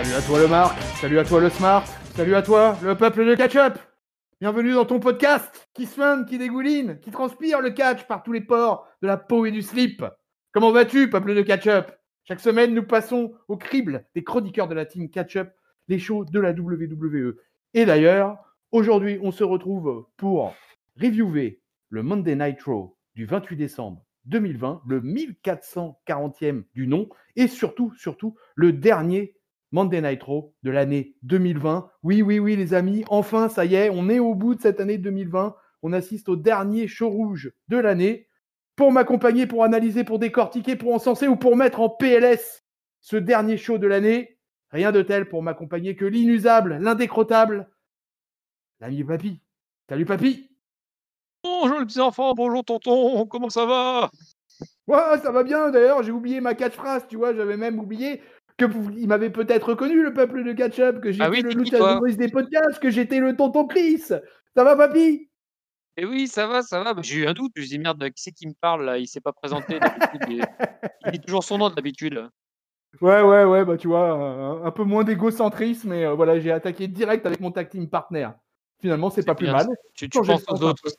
Salut à toi le Marc, salut à toi le Smart, salut à toi le peuple de catch-up. Bienvenue dans ton podcast qui suinte, qui dégouline, qui transpire le catch par tous les pores de la peau et du slip. Comment vas-tu, peuple de catch-up? Chaque semaine, nous passons au crible des chroniqueurs de la team catch-up, les shows de la WWE. Et d'ailleurs, aujourd'hui, on se retrouve pour reviewer le Monday Night Raw du 28 décembre 2020, le 1440e du nom, et surtout, le dernier Monday Night Raw de l'année 2020. Oui, les amis, enfin, ça y est, on est au bout de cette année 2020. On assiste au dernier show rouge de l'année. Pour m'accompagner, pour analyser, pour décortiquer, pour encenser ou pour mettre en PLS ce dernier show de l'année, rien de tel pour m'accompagner que l'inusable, l'indécrottable, l'ami Papy. Salut Papy. Bonjour les petits enfants, bonjour tonton, comment ça va? Ouais, ça va bien d'ailleurs, j'ai oublié ma catchphrase, tu vois, j'avais même oublié qu'il m'avait peut-être reconnu, le peuple de catch-up, que j'étais le c'est qui Lucha toi? Boys des podcasts, que j'étais le tonton Chris. Ça va Papy? Eh oui, ça va, bah, j'ai eu un doute, je me suis dit: «Merde, qui c'est qui me parle là? Il s'est pas présenté». D'habitude il dit toujours son nom d'habitude. Ouais, bah tu vois, un peu moins d'égocentrisme, mais voilà, j'ai attaqué direct avec mon tag team partner. Finalement, c'est pas C'est plus bien, mal. tu Changer le penses aux sens un autres. peu.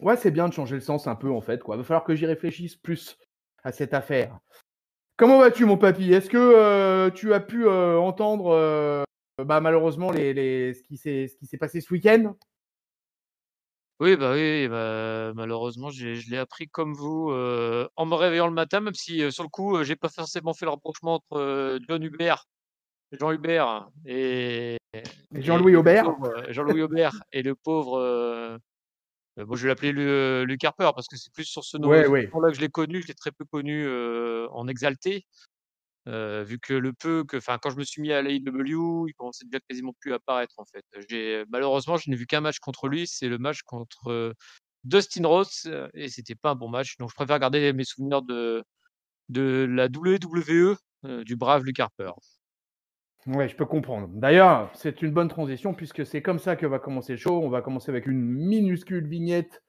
Ouais, c'est bien de changer le sens un peu en fait, quoi. Va falloir que j'y réfléchisse plus à cette affaire. Comment vas-tu, mon papy? Est-ce que tu as pu entendre, malheureusement, ce qui s'est passé ce week-end? Oui, bah, malheureusement je l'ai appris comme vous, en me réveillant le matin, même si, sur le coup, j'ai pas forcément fait le rapprochement entre, Jean Hubert Jean-Louis et le Aubert? pauvre, Jean-Louis Aubert et le pauvre, bon, je vais l'appeler Luke Harper parce que c'est plus sur ce Ouais, ouais. nom-là que je l'ai connu. Je l'ai très peu connu, en exalté, vu que quand je me suis mis à l'AEW, il commençait déjà quasiment plus à apparaître, en fait. Malheureusement, je n'ai vu qu'un match contre lui, c'est le match contre, Dustin Rhodes, et c'était pas un bon match, donc je préfère garder mes souvenirs de la WWE, du brave Luke Harper. Ouais, je peux comprendre. D'ailleurs, c'est une bonne transition puisque c'est comme ça que va commencer le show. On va commencer avec une minuscule vignette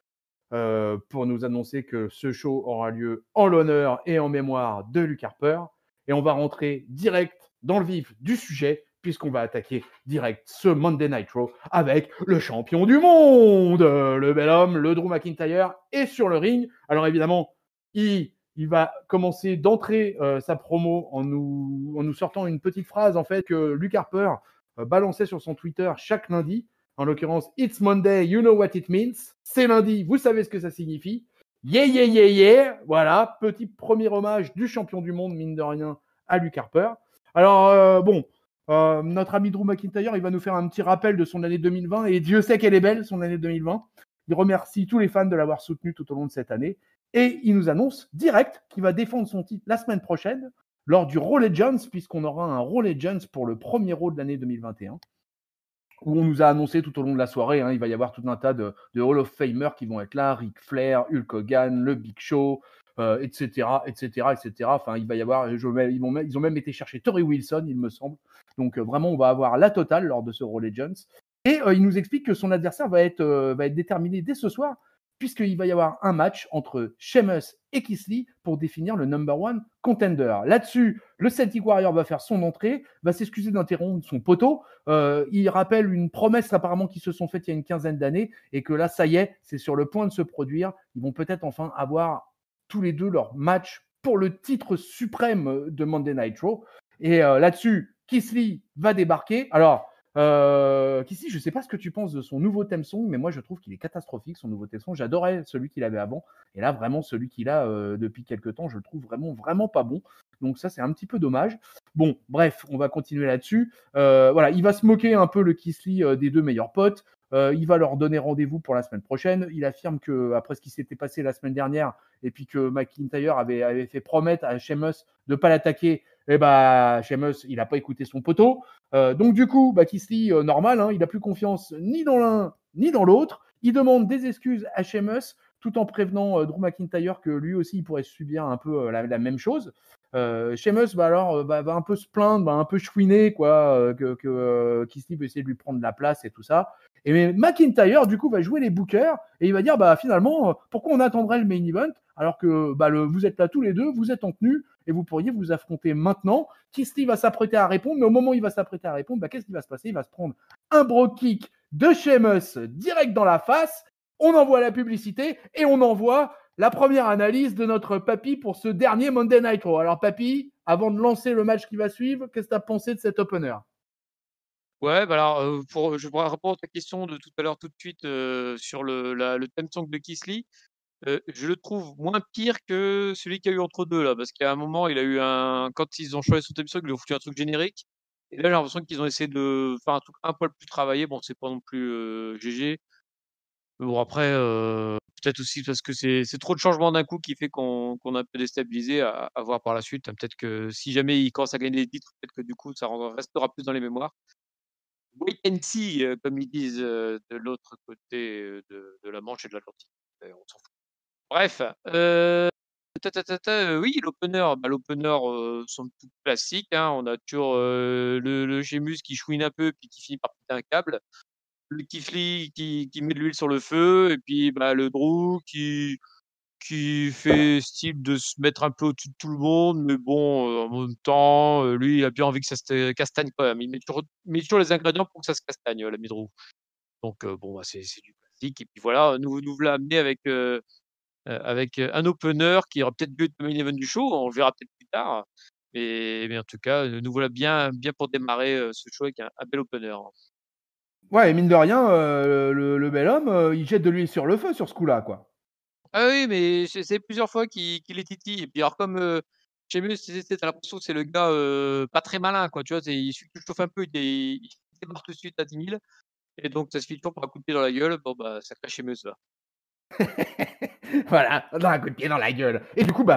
pour nous annoncer que ce show aura lieu en l'honneur et en mémoire de Luke Harper. Et on va rentrer direct dans le vif du sujet, puisqu'on va attaquer direct ce Monday Night Raw avec le champion du monde, le bel homme, le Drew McIntyre, est sur le ring. Alors évidemment, il va commencer d'entrer sa promo en nous sortant une petite phrase en fait que Luke Harper balançait sur son Twitter chaque lundi. En l'occurrence, It's Monday, you know what it means. C'est lundi, vous savez ce que ça signifie. Yeah. Voilà, petit premier hommage du champion du monde, mine de rien, à Luke Harper. Alors, notre ami Drew McIntyre, il va nous faire un petit rappel de son année 2020, et Dieu sait qu'elle est belle, son année 2020. Il remercie tous les fans de l'avoir soutenu tout au long de cette année, et il nous annonce direct qu'il va défendre son titre la semaine prochaine, lors du Raw Legends, puisqu'on aura un Raw Legends pour le premier Raw de l'année 2021. Où on nous a annoncé tout au long de la soirée, il va y avoir tout un tas de Hall of Famers qui vont être là, Ric Flair, Hulk Hogan, le Big Show, etc. Enfin, il va y avoir, ils ont même été chercher Torrie Wilson, il me semble. Donc vraiment, on va avoir la totale lors de ce Raw Legends. Et il nous explique que son adversaire va être déterminé dès ce soir, puisqu'il va y avoir un match entre Sheamus et Keith Lee pour définir le number one contender. Là-dessus, le Celtic Warrior va faire son entrée, va s'excuser d'interrompre son poteau. Il rappelle une promesse apparemment qui se sont faites il y a une quinzaine d'années et que là, ça y est, c'est sur le point de se produire. Ils vont peut-être enfin avoir tous les deux leur match pour le titre suprême de Monday Night Raw. Et là-dessus, Keith Lee va débarquer. Alors, Keith Lee, je ne sais pas ce que tu penses de son nouveau theme song, mais moi, je trouve qu'il est catastrophique, son nouveau theme song. J'adorais celui qu'il avait avant. Et là, vraiment, celui qu'il a depuis quelques temps, je le trouve vraiment pas bon. Donc ça, c'est un petit peu dommage. Bon, bref, on va continuer là-dessus. Voilà, il va se moquer un peu, le Keith Lee, des deux meilleurs potes. Il va leur donner rendez-vous pour la semaine prochaine. Il affirme que après ce qui s'était passé la semaine dernière, et puis que McIntyre avait fait promettre à Sheamus de ne pas l'attaquer, et Sheamus, il n'a pas écouté son poteau. Donc du coup, Keith Lee, normal, il n'a plus confiance ni dans l'un ni dans l'autre. Il demande des excuses à Sheamus, tout en prévenant Drew McIntyre que lui aussi, il pourrait subir un peu la même chose. Sheamus va un peu se plaindre, un peu chouiner, quoi, que Keith Lee peut essayer de lui prendre la place et tout ça. Et McIntyre, du coup, va jouer les bookers et il va dire, finalement, pourquoi on attendrait le main event alors que vous êtes là tous les deux, vous êtes en tenue et vous pourriez vous affronter maintenant. Keith Lee va s'apprêter à répondre, mais au moment où il va s'apprêter à répondre, qu'est-ce qui va se passer? Il va se prendre un bro kick de Sheamus direct dans la face. On envoie la publicité et on envoie la première analyse de notre papy pour ce dernier Monday Night Raw. Alors papy, avant de lancer le match qui va suivre, qu'est-ce que tu as pensé de cet opener? Ouais, bah, alors, je pourrais répondre à ta question de tout à l'heure tout de suite, sur le theme song de Keith Lee. Je le trouve moins pire que celui qu'il y a eu entre 2 là, parce qu'à un moment, il a eu un quand ils ont changé son theme song, ils lui ont foutu un truc générique et là, j'ai l'impression qu'ils ont essayé de faire un truc un poil plus travaillé. Bon, c'est pas non plus, GG. Mais bon après, peut-être aussi parce que c'est trop de changements d'un coup qui fait qu'on est un peu déstabilisé à voir par la suite, hein. Peut-être que si jamais il commence à gagner des titres, peut-être que du coup ça restera plus dans les mémoires. Wait and see, comme ils disent, de l'autre côté, de la Manche et de l'Atlantique. On s'en fout. Bref, oui, l'opener, somme toute classique, hein. On a toujours, le Sheamus qui chouine un peu puis qui finit par péter un câble. Le Keith Lee qui met de l'huile sur le feu et puis, le Drew qui fait style de se mettre un peu au-dessus de tout le monde, mais bon, en même temps, lui, il a bien envie que ça se castagne quand même. Il met toujours les ingrédients pour que ça se castagne, l'ami Drew. Donc, bon, c'est du classique et puis voilà, nous voilà amenés avec un opener qui aurait peut-être dû être le main event du show, on le verra peut-être plus tard. Mais en tout cas, nous voilà bien pour démarrer, ce show avec un bel opener, hein. Ouais, et mine de rien, le bel homme, il jette de l'huile sur le feu sur ce coup-là, quoi. Ah oui, mais c'est plusieurs fois qu'il les titille et puis alors comme, Sheamus, tu as l'impression que c'est le gars, pas très malin quoi, tu vois? Il suffit que tu le chauffes un peu, il débarque tout de suite à 10 000 et donc ça se finit toujours par un coup de pied dans la gueule. Bon sacré Sheamus va. Voilà, dans un coup de pied dans la gueule. Et du coup,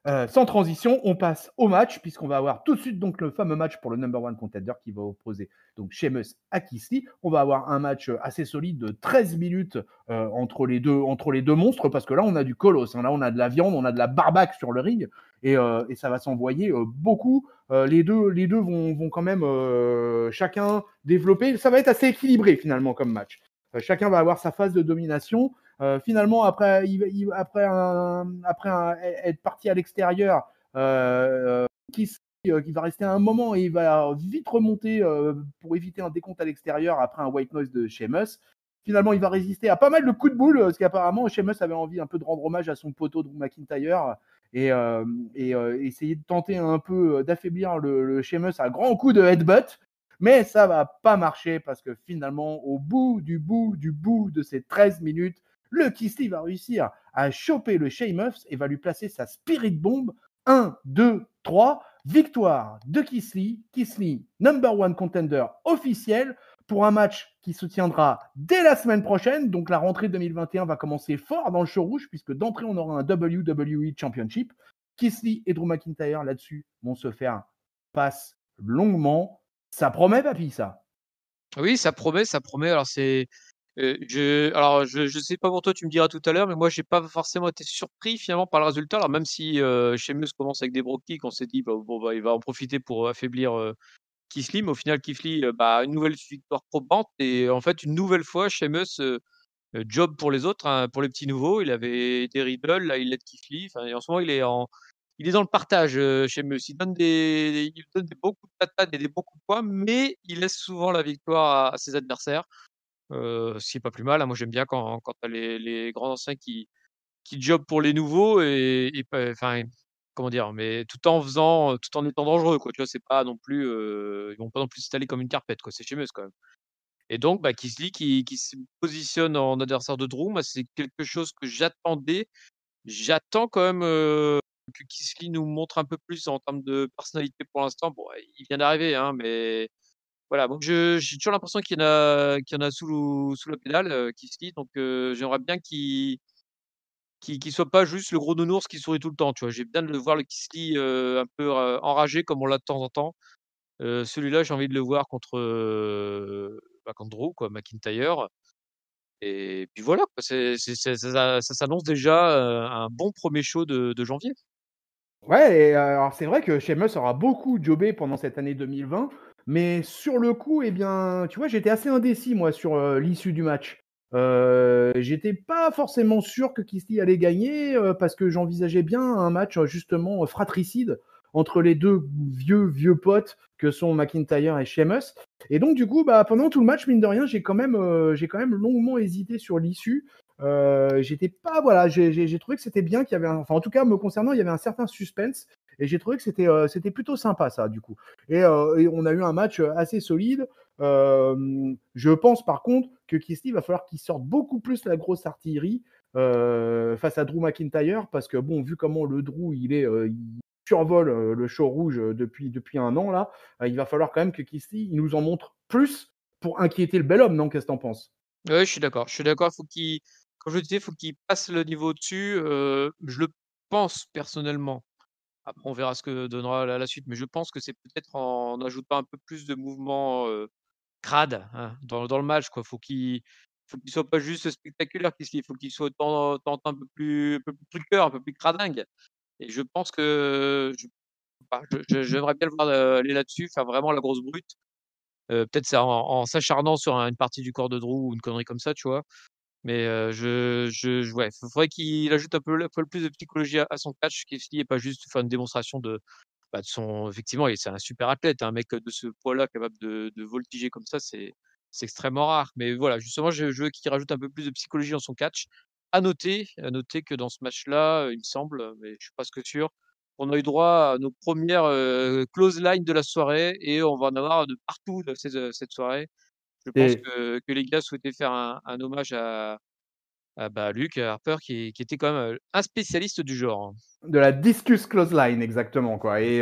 sans transition, on passe au match, puisqu'on va avoir tout de suite donc le fameux match pour le number one contender qui va opposer donc Sheamus à Keith Lee. On va avoir un match assez solide de 13 minutes entre les deux monstres, parce que là, on a du colosse, hein. Là, on a de la viande, on a de la barbaque sur le ring, et ça va s'envoyer beaucoup. Les deux vont quand même chacun développer. Ça va être assez équilibré finalement comme match. Chacun va avoir sa phase de domination. Finalement, après être parti à l'extérieur, qui va rester un moment et il va vite remonter pour éviter un décompte à l'extérieur après un white noise de Sheamus. Finalement, il va résister à pas mal de coups de boule, parce qu'apparemment, Sheamus avait envie un peu de rendre hommage à son poteau Drew McIntyre et essayer de tenter un peu d'affaiblir le Sheamus à grands coups de headbutt. Mais ça va pas marcher parce que finalement, au bout de ces 13 minutes, le Keith Lee va réussir à choper le Sheamus et va lui placer sa Spirit Bomb. 1, 2, 3. Victoire de Keith Lee. Keith Lee, number one contender officiel pour un match qui se tiendra dès la semaine prochaine. Donc la rentrée 2021 va commencer fort dans le show rouge, puisque d'entrée, on aura un WWE Championship. Keith Lee et Drew McIntyre, là-dessus, vont se faire passe longuement. Ça promet, papy, ça. Oui, ça promet, ça promet. Alors je sais pas pour toi, tu me diras tout à l'heure, mais moi j'ai pas forcément été surpris finalement par le résultat. Alors même si, Sheamus commence avec des brogue kicks, on s'est dit: bon, il va en profiter pour affaiblir, Keith Lee, mais au final Keith Lee, une nouvelle victoire probante et en fait une nouvelle fois Sheamus, job pour les autres, hein, pour les petits nouveaux. Il avait été Riddle, là il aide Keith Lee. Enfin et en ce moment il est dans le partage, Sheamus. Il donne des bons coups de patate et des bons coups de poing, mais il laisse souvent la victoire à ses adversaires. Ce qui est pas plus mal, hein. Moi, j'aime bien quand tu as les grands anciens qui jobent pour les nouveaux et pas enfin, comment dire? Mais tout en étant dangereux, quoi. Tu vois? C'est pas non plus, ils vont pas non plus s'étaler comme une carpette, quoi. C'est Sheamus, quand même et donc, Keith Lee qui se positionne en adversaire de Drew, moi, c'est quelque chose que j'attendais. J'attends quand même, que Keith Lee nous montre un peu plus en termes de personnalité pour l'instant. Bon, il vient d'arriver, hein, mais voilà, donc j'ai toujours l'impression qu'il y en a sous la pédale, qui se lit, donc j'aimerais bien qu'il soit pas juste le gros nounours qui sourit tout le temps, tu vois? J'ai bien de le voir le Kisly, un peu, enragé comme on l'a de temps en temps. Celui-là, j'ai envie de le voir contre Drew quoi, McIntyre et puis voilà quoi, ça s'annonce déjà, un bon premier show de janvier. Ouais, et alors c'est vrai que Sheamus aura beaucoup jobé pendant cette année 2020, mais sur le coup, eh bien, tu vois, j'étais assez indécis, moi, sur l'issue du match. J'étais pas forcément sûr que Kisly allait gagner parce que j'envisageais bien un match justement fratricide entre les deux vieux potes que sont McIntyre et Sheamus. Et donc du coup, bah, pendant tout le match, mine de rien, j'ai quand même longuement hésité sur l'issue. J'étais pas, voilà, j'ai trouvé que c'était bien qu'il y avait, enfin en tout cas me concernant, il y avait un certain suspense. Et j'ai trouvé que c'était plutôt sympa ça du coup. Et on a eu un match assez solide. Je pense par contre que Kisly va falloir qu'il sorte beaucoup plus la grosse artillerie face à Drew McIntyre parce que bon, vu comment le Drew il survole le show rouge depuis un an là, il va falloir quand même que Kisly il nous en montre plus pour inquiéter le bel homme, non? Qu'est-ce que t'en penses? Ouais, je suis d'accord. Je suis d'accord, faut qu'il comme je le disais, faut qu'il passe le niveau au-dessus, je le pense personnellement. Après on verra ce que donnera la suite, mais je pense que c'est peut-être en ajoutant un peu plus de mouvements, crades, hein, dans le match quoi. Faut qu'il soit pas juste spectaculaire, il faut qu'il soit un peu plus truqueur, un peu plus cradingue et je pense que j'aimerais bien le voir, aller là-dessus, faire vraiment la grosse brute, peut-être c'est en s'acharnant sur une partie du corps de Drew ou une connerie comme ça, tu vois? Mais ouais, faudrait qu'il ajoute un peu plus de psychologie à son catch, qu'il est pas juste faire une démonstration de son effectivement et c'est un super athlète, un mec de ce poids-là capable de voltiger comme ça, c'est extrêmement rare. Mais voilà, justement, je veux qu'il rajoute un peu plus de psychologie dans son catch. À noter que dans ce match-là, il me semble, mais je suis presque sûr, on a eu droit à nos premières res clotheslines de la soirée et on va en avoir de partout de cette soirée. Je pense Et que les gars souhaitaient faire un hommage à Luke Harper qui était quand même, un spécialiste du genre, hein. de la discus close line, exactement, quoi. Et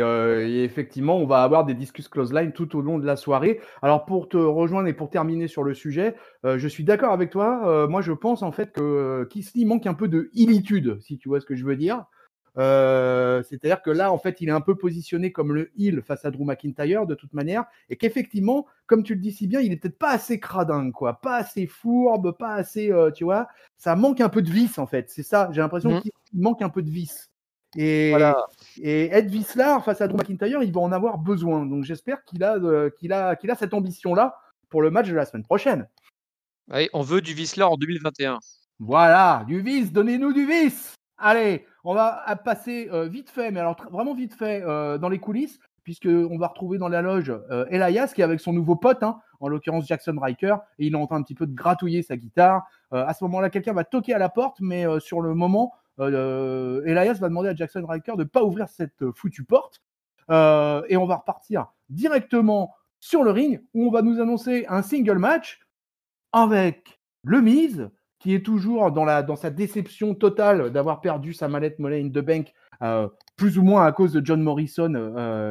effectivement, on va avoir des discus close line tout au long de la soirée. Alors, pour te rejoindre et pour terminer sur le sujet, je suis d'accord avec toi. Moi, je pense en fait que Kisly manque un peu de hilitude, si tu vois ce que je veux dire. C'est-à-dire que là, en fait, il est un peu positionné comme le heel face à Drew McIntyre de toute manière, et qu'effectivement, comme tu le dis si bien, il est peut-être pas assez cradin, quoi, pas assez fourbe, pas assez, tu vois, ça manque un peu de vis en fait. C'est ça, j'ai l'impression Mmh. qu'il manque un peu de vis. Et, Voilà. et Ed Vislar face à Drew McIntyre, il va en avoir besoin. Donc j'espère qu'il a cette ambition-là pour le match de la semaine prochaine. Ouais, on veut du Whistler en 2021. Voilà, du vice, donnez-nous du vice. Allez, on va passer vite fait, mais alors vraiment vite fait dans les coulisses, puisqu'on va retrouver dans la loge Elias qui est avec son nouveau pote, hein, en l'occurrence Jackson Riker, et il est en train un petit peu de gratouiller sa guitare. À ce moment-là, quelqu'un va toquer à la porte, mais sur le moment, Elias va demander à Jackson Riker de ne pas ouvrir cette foutue porte. Et on va repartir directement sur le ring où on va nous annoncer un single match avec le Miz, qui est toujours dans sa déception totale d'avoir perdu sa mallette Money in the Bank, plus ou moins à cause de John Morrison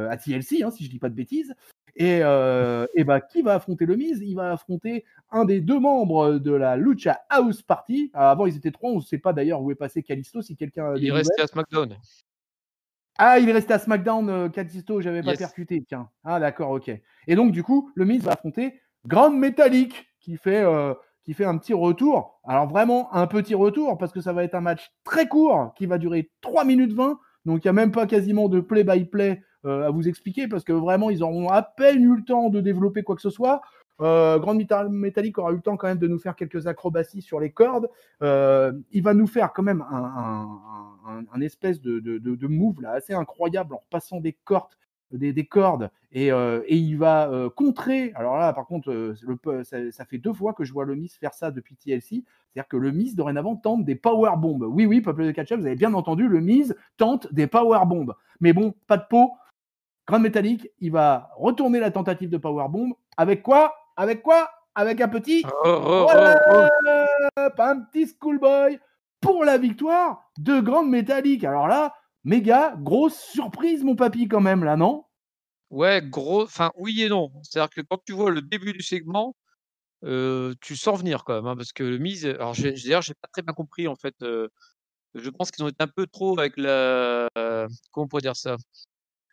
à TLC, hein, si je dis pas de bêtises. Et bah, qui va affronter le Miz? Il va affronter un des deux membres de la Lucha House Party. Avant, ils étaient trois. On ne sait pas d'ailleurs où est passé Kalisto, si quelqu'un a Il des est nouvelles. resté à SmackDown. Ah, il est resté à SmackDown, Kalisto, j'avais pas Yes. percuté, tiens. Ah, d'accord, ok. Et donc, du coup, le Miz va affronter Grand Metalik, qui fait un petit retour. Alors, vraiment, un petit retour, parce que ça va être un match très court, qui va durer 3 minutes 20. Donc, il n'y a même pas quasiment de play-by-play à vous expliquer, parce que vraiment, ils auront à peine eu le temps de développer quoi que ce soit. Grand Metalik aura eu le temps quand même de nous faire quelques acrobaties sur les cordes. Il va nous faire quand même un espèce de move là, assez incroyable en repassant des cordes et il va contrer. Alors là, par contre, ça fait 2 fois que je vois le Miz faire ça depuis TLC. C'est-à-dire que le Miz, dorénavant, tente des power bombs. Oui, oui, peuple de catch-up, vous avez bien entendu, le Miz tente des power bombs. Mais bon, pas de peau. Grand métallique, il va retourner la tentative de power bomb. Avec quoi? Avec quoi? Avec un petit Oh, oh, roll oh, oh. up, un petit schoolboy pour la victoire de Grande Métallique. Alors là, méga grosse surprise, mon papy, quand même, là, non? Ouais, enfin, oui et non. C'est-à-dire que quand tu vois le début du segment, tu sens venir quand même, hein, parce que le Miz, alors d'ailleurs, j'ai pas très bien compris en fait, je pense qu'ils ont été un peu trop avec comment on pourrait dire ça?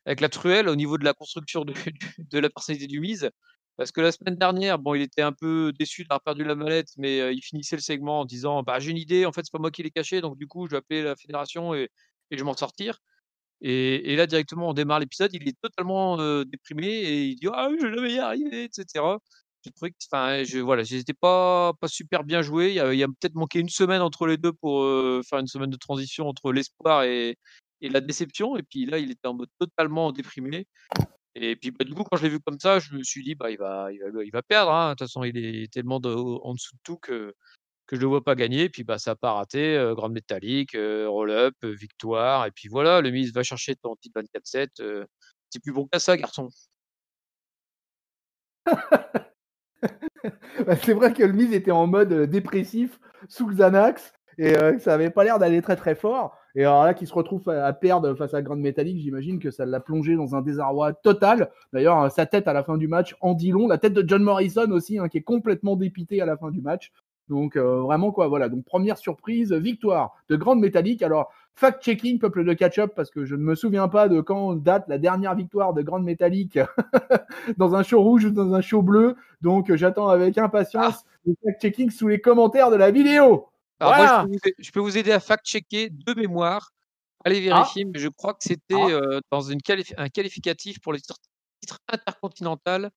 Avec la truelle au niveau de la construction de la personnalité du Miz. Parce que la semaine dernière, bon, il était un peu déçu d'avoir perdu la mallette, mais il finissait le segment en disant: «Bah, j'ai une idée, en fait, c'est pas moi qui l'ai caché, donc du coup, je vais appeler la fédération et je vais m'en sortir». Et là, directement, on démarre l'épisode, il est totalement, déprimé et il dit: «Ah oui, je vais jamais y arriver» et cetera. J'ai trouvé que j'étais pas super bien joué. Il y a peut-être manqué une semaine entre les 2 pour, faire une semaine de transition entre l'espoir et la déception et puis là, il était en mode totalement déprimé et puis, bah, du coup, quand je l'ai vu comme ça, je me suis dit: «Bah, il va perdre, hein, de toute façon, il est tellement en dessous de tout que je le vois pas gagner» et puis, bah, ça a pas raté, grande métallique, roll-up, victoire et puis voilà, le Miz va chercher ton titre 24/7, tu plus bon qu'à ça, garçon. Bah, c'est vrai que le Miz était en mode dépressif sous Xanax et ça avait pas l'air d'aller très très fort. Et alors là, qu'il se retrouve à perdre face à Grande Métallique, j'imagine que ça l'a plongé dans un désarroi total. D'ailleurs, sa tête à la fin du match en dit long. La tête de John Morrison aussi, hein, qui est complètement dépité à la fin du match. Donc vraiment quoi, voilà. Donc première surprise, victoire de Grande Métallique. Alors fact-checking, peuple de catch-up, parce que je ne me souviens pas de quand date la dernière victoire de Grande Métallique dans un show rouge ou dans un show bleu. Donc, j'attends avec Ah! impatience le fact-checking sous les commentaires de la vidéo. Alors moi, Voilà. je peux vous aider à fact-checker de mémoire. Allez Ah, vérifier, mais je crois que c'était, ah. dans un qualificatif pour les titres intercontinental,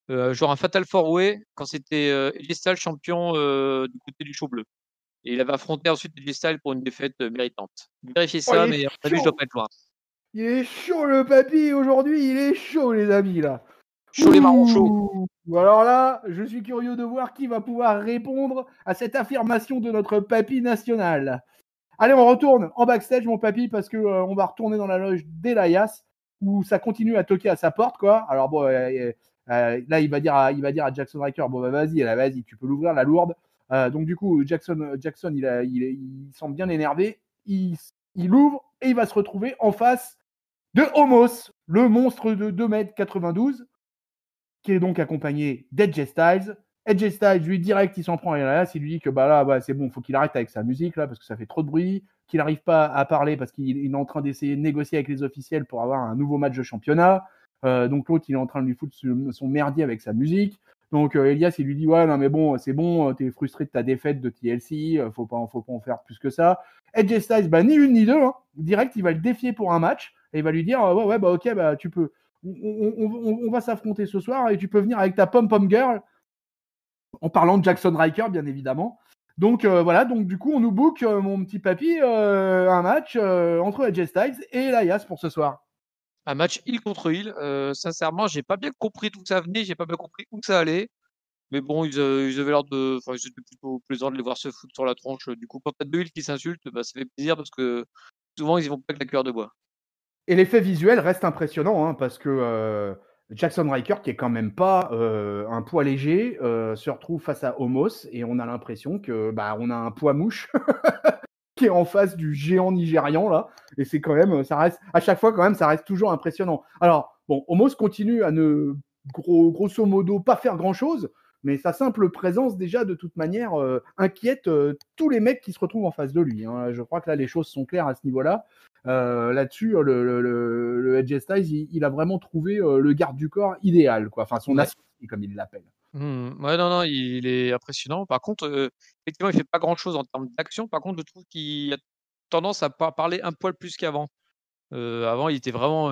genre un Fatal 4 Way quand c'était, AJ Styles champion, du côté du show bleu et il avait affronté ensuite AJ Styles pour une défaite, méritante. Vérifiez Oh, il ça, est mais à mon avis, je dois chaud. pas être loin. Il est chaud le papy aujourd'hui. Il est chaud, les amis, là. Chaud les marrons chauds. Ouh. Alors là, je suis curieux de voir qui va pouvoir répondre à cette affirmation de notre papy national. Allez, on retourne en backstage, mon papy, parce que on va retourner dans la loge d'Elias, où ça continue à toquer à sa porte, quoi. Alors bon, là, il va dire à Jackson Riker, bon bah vas-y, là, vas-y, tu peux l'ouvrir la lourde. Donc du coup, Jackson, il semble bien énervé. Il ouvre et il va se retrouver en face de Homos, le monstre de 2,92 m, qui est donc accompagné d'Edge Styles. Edge Styles, lui, direct, il s'en prend à Elias, il lui dit que bah là, bah, c'est bon, il faut qu'il arrête avec sa musique, là, parce que ça fait trop de bruit, qu'il n'arrive pas à parler parce qu'il est en train d'essayer de négocier avec les officiels pour avoir un nouveau match de championnat. Donc l'autre, il est en train de lui foutre son merdier avec sa musique. Donc Elias, il lui dit ouais, non mais bon, c'est bon, t'es frustré de ta défaite de TLC, faut pas en faire plus que ça. Edge Styles, bah ni une ni deux, hein. Direct, il va le défier pour un match et il va lui dire ouais, bah ok, bah tu peux, on va s'affronter ce soir et tu peux venir avec ta pom-pom girl, en parlant de Jackson Riker, bien évidemment. Donc voilà, donc du coup, on nous book, mon petit papy, un match entre AJ Styles et Elias pour ce soir. Un match heel contre heel, sincèrement, j'ai pas bien compris d'où ça venait, j'ai pas bien compris où ça allait. Mais bon, ils avaient l'air de enfin, c'était plutôt plaisant de les voir se foutre sur la tronche, du coup, quand tu as 2 heels qui s'insultent, bah, ça fait plaisir parce que souvent ils y vont pas avec la cuillère de bois. Et l'effet visuel reste impressionnant, hein, parce que Jackson Riker, qui est quand même pas un poids léger, se retrouve face à Homos et on a l'impression que bah, on a un poids mouche qui est en face du géant nigérian là, et c'est quand même, ça reste à chaque fois quand même, ça reste toujours impressionnant. Alors bon, Homos continue à ne grosso modo pas faire grand chose, mais sa simple présence déjà de toute manière inquiète tous les mecs qui se retrouvent en face de lui, hein. Je crois que là les choses sont claires à ce niveau-là. Là-dessus, le Edge Styles, il a vraiment trouvé le garde du corps idéal, quoi. Enfin son Ouais. associé comme il l'appelle. Ouais, non, non, il est impressionnant. Par contre, effectivement, il fait pas grand chose en termes d'action. Par contre, je trouve qu'il a tendance à parler un poil plus qu'avant. Avant, il était vraiment,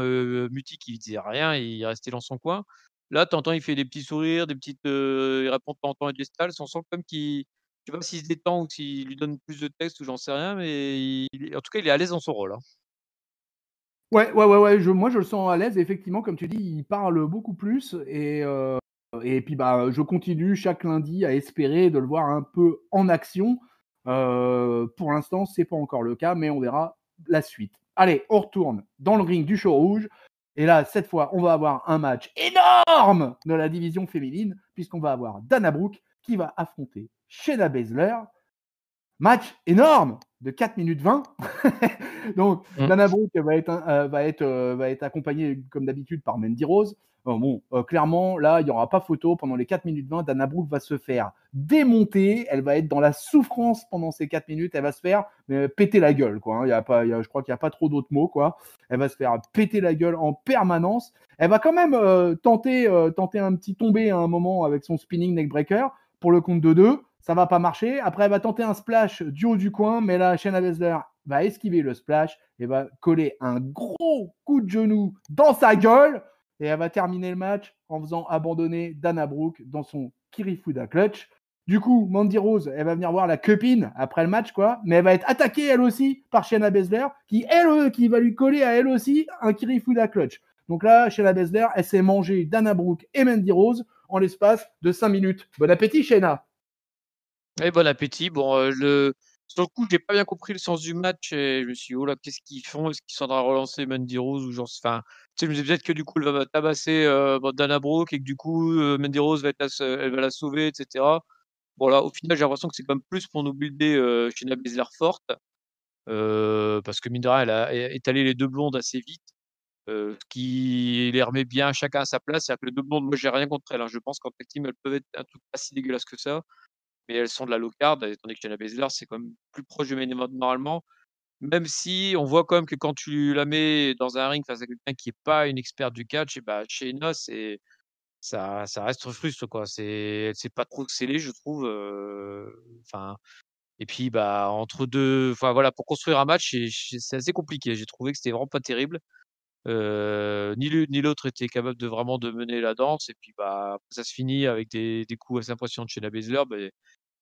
mutique, il disait rien, il restait dans son coin. Là, tu entends, il fait des petits sourires, des petites, il répond de temps en temps à des stalls. On sent comme qu'il je sais pas s'il se détend ou s'il lui donne plus de texte ou j'en sais rien, mais en tout cas, il est à l'aise dans son rôle, hein. Ouais, moi je le sens à l'aise, effectivement, comme tu dis, il parle beaucoup plus et puis bah, je continue chaque lundi à espérer de le voir un peu en action. Pour l'instant, c'est pas encore le cas, mais on verra la suite. Allez, on retourne dans le ring du show rouge. Et là, cette fois, on va avoir un match énorme de la division féminine, puisqu'on va avoir Dana Brooke qui va affronter Shayna Baszler. Match énorme de 4 minutes 20. Donc, Mmh. Dana Brooke va être accompagnée, comme d'habitude, par Mandy Rose. Bon, clairement, là, il n'y aura pas photo. Pendant les 4 minutes 20, Dana Brooke va se faire démonter. Elle va être dans la souffrance pendant ces 4 minutes. Elle va se faire péter la gueule, quoi, hein. Je crois qu'il n'y a pas trop d'autres mots, quoi. Elle va se faire péter la gueule en permanence. Elle va quand même tenter un petit tombé à un moment avec son spinning neckbreaker pour le compte de 2. Ça va pas marcher. Après, elle va tenter un splash du haut du coin, mais là, Shayna Baszler va esquiver le splash et va coller un gros coup de genou dans sa gueule. et elle va terminer le match en faisant abandonner Dana Brooke dans son Kirifuda clutch. Du coup, Mandy Rose, elle va venir voir la copine après le match, quoi, mais elle va être attaquée elle aussi par Shayna Baszler, qui va lui coller à elle aussi un Kirifuda clutch. Donc là, Shayna Baszler, elle s'est mangée Dana Brooke et Mandy Rose en l'espace de 5 minutes. Bon appétit, Shayna. Et bon appétit. Bon, sur le coup, j'ai pas bien compris le sens du match et je me suis dit: «Oh là, qu'est-ce qu'ils font? Est-ce qu'ils sont en train de relancer Mandy Rose ou genre?» enfin, tu sais, je me disais peut-être que du coup, elle va tabasser, Dana Brooke et que du coup, Mandy Rose va être elle va la sauver et cetera. Bon là, au final, j'ai l'impression que c'est quand même plus pour nous builder, Shayna Baszler forte, parce que mine de rien, elle a étalé les 2 blondes assez vite, ce qui les remet bien chacun à sa place. C'est-à-dire que les 2 blondes, moi, j'ai rien contre elles, hein. Je pense qu'en tag team, elles peuvent être un truc pas si dégueulasse que ça, mais elles sont de la low card, étant donné que Shayna Baszler, c'est quand même plus proche du main event normalement. Même si on voit quand même que quand tu la mets dans un ring face à quelqu'un qui est pas une experte du catch et bah, Shayna, ça reste frustre, quoi. C'est pas trop scellé, je trouve, enfin et puis, bah, entre 2 enfin voilà, pour construire un match, c'est assez compliqué. J'ai trouvé que c'était vraiment pas terrible. Ni l'une ni l'autre était capable de vraiment de mener la danse et puis, bah, après ça se finit avec des coups assez impressionnants de Shayna Baszler, beh,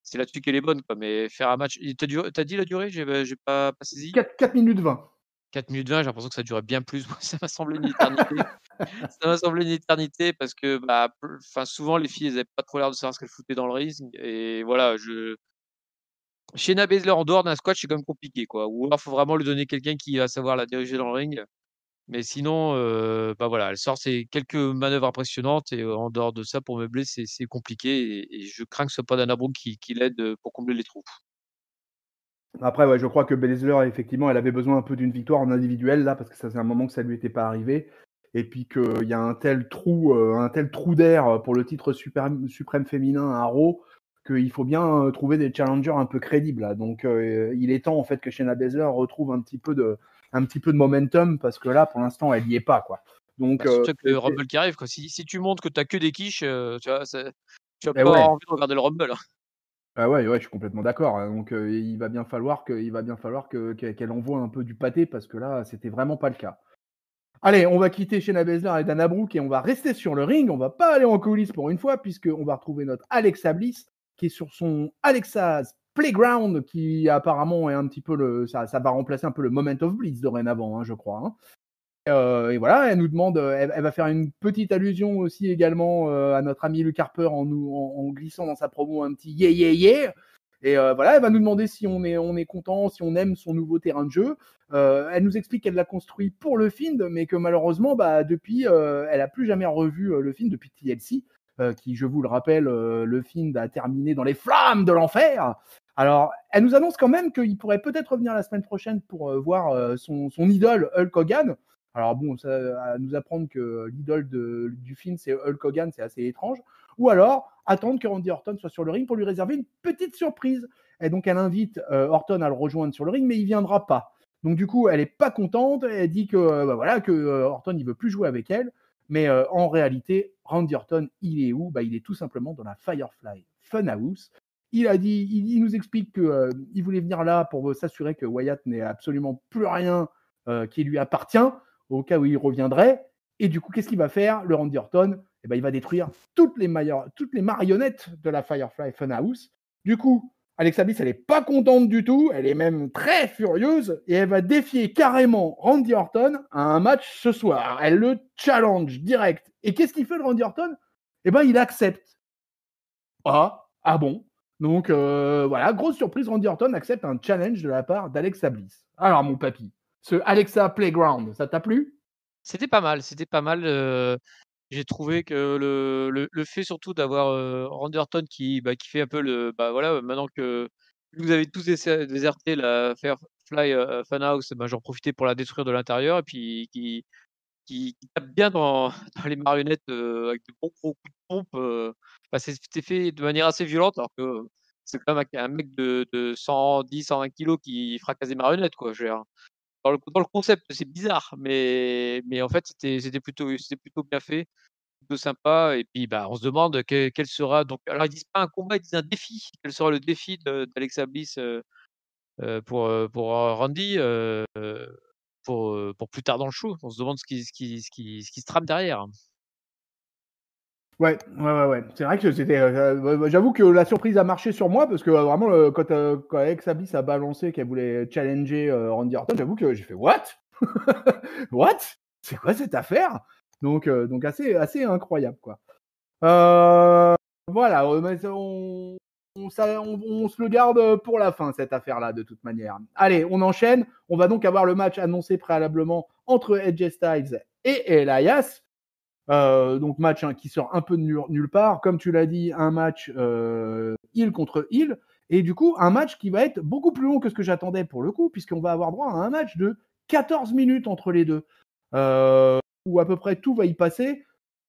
c'est là-dessus qu'elle est bonne, quoi. Mais faire un match et tu dit la durée? J'ai pas saisi? 4 minutes 20. 4 minutes 20, j'ai l'impression que ça durait bien plus. Moi, ça m'a semblé une éternité. Ça m'a semblé une éternité parce que, bah, enfin, souvent les filles, elles avaient pas trop l'air de savoir ce qu'elles foutaient dans le ring et voilà, Shayna Baszler en dehors d'un squash, c'est quand même compliqué, quoi. Ou alors faut vraiment lui donner quelqu'un qui va savoir la diriger dans le ring. Mais sinon, bah, voilà, elle sort ses quelques manœuvres impressionnantes et en dehors de ça, pour meubler, c'est compliqué et je crains que ce soit pas Dana Brooke qui l'aide, pour combler les trous. Après, ouais, je crois que Baszler, effectivement, elle avait besoin un peu d'une victoire en individuel, là, parce que ça faisait un moment que ça lui était pas arrivé. Et puis qu'il y a un tel trou d'air pour le titre suprême féminin à Raw, qu'il faut bien trouver des challengers un peu crédibles, là. Donc, il est temps, en fait, que Shayna Baszler retrouve un petit peu de momentum, parce que là, pour l'instant, elle y est pas, quoi. Donc, Bah, surtout avec le Rumble qui arrive, quoi. Si tu montres que tu as que des quiches, tu vois, tu vas et pas avoir ouais. envie de regarder le Rumble, hein. Ah ouais, ouais, je suis complètement d'accord, hein. Donc, qu'elle envoie un peu du pâté, parce que là, c'était vraiment pas le cas. Allez, on va quitter Shayna Baszler et Dana Brooke et on va rester sur le ring. On va pas aller en coulisses pour une fois, puisqu'on va retrouver notre Alexa Bliss qui est sur son Alexa's Playground, qui apparemment est un petit peu ça va remplacer un peu le Moment of Bliss dorénavant, hein, je crois, hein. Et voilà, elle nous demande, elle va faire une petite allusion aussi également à notre ami Luke Harper en glissant dans sa promo un petit yeah yeah yeah. Et voilà, elle va nous demander si on est content, si on aime son nouveau terrain de jeu. Elle nous explique qu'elle l'a construit pour le film, mais que malheureusement, bah, depuis, elle a plus jamais revu le film depuis TLC, qui, je vous le rappelle, le film a terminé dans les flammes de l'enfer. Alors, elle nous annonce quand même qu'il pourrait peut-être revenir la semaine prochaine pour voir son idole Hulk Hogan. Alors bon, ça, à nous apprendre que l'idole du film, c'est Hulk Hogan, c'est assez étrange. Ou alors, attendre que Randy Orton soit sur le ring pour lui réserver une petite surprise. Et donc, elle invite Orton à le rejoindre sur le ring, mais il viendra pas. Donc, du coup, elle est pas contente. Elle dit que, bah, voilà, que Orton, il veut plus jouer avec elle. Mais en réalité, Randy Orton, il est où? Bah, il est tout simplement dans la Firefly Funhouse. Il nous explique que il voulait venir là pour s'assurer que Wyatt n'ait absolument plus rien qui lui appartient, au cas où il reviendrait. Et du coup, qu'est-ce qu'il va faire, le Randy Orton? Eh ben, il va détruire toutes les marionnettes de la Firefly Funhouse. Du coup, Alexa Bliss, elle est pas contente du tout, elle est même très furieuse, et elle va défier carrément Randy Orton à un match ce soir. Elle le challenge direct. Et qu'est-ce qu'il fait, le Randy Orton? Eh ben, il accepte. Ah bon? Donc voilà, grosse surprise, Randy Orton accepte un challenge de la part d'Alexa Bliss. Alors, mon papy, ce Alexa Playground, ça t'a plu? C'était pas mal, j'ai trouvé que le fait surtout d'avoir, Randy Orton qui fait un peu bah, voilà, maintenant que vous avez tous déserté la Firefly, Funhouse, bah, j'en profitais pour la détruire de l'intérieur et puis qui tape bien dans dans les marionnettes, avec de bons gros coups de pompe, bah, c'était fait de manière assez violente alors que c'est quand même un mec de 110-120 kilogrammes qui fracasse des marionnettes, quoi, je veux dire. Dans le concept, c'est bizarre, mais en fait, c'était plutôt bien fait, plutôt sympa et puis, bah, on se demande quel sera donc alors ils disent pas un combat, ils disent un défi. Quel sera le défi d'Alexa Bliss, pour Randy, pour plus tard dans le show? On se demande ce qui se trame derrière. Ouais. C'est vrai que c'était. J'avoue que la surprise a marché sur moi parce que vraiment, quand Alex Abyss a balancé qu'elle voulait challenger Randy Orton, j'avoue que j'ai fait What? What? C'est quoi cette affaire? Donc assez incroyable, quoi. Voilà, mais on se le garde pour la fin, cette affaire-là, de toute manière. Allez, on enchaîne. On va donc avoir le match annoncé préalablement entre AJ Styles et Elias. Donc match qui sort un peu de nulle part. Comme tu l'as dit, un match heel contre heel. Et du coup, un match qui va être beaucoup plus long que ce que j'attendais pour le coup, puisqu'on va avoir droit à un match de 14 minutes entre les deux. Où à peu près tout va y passer.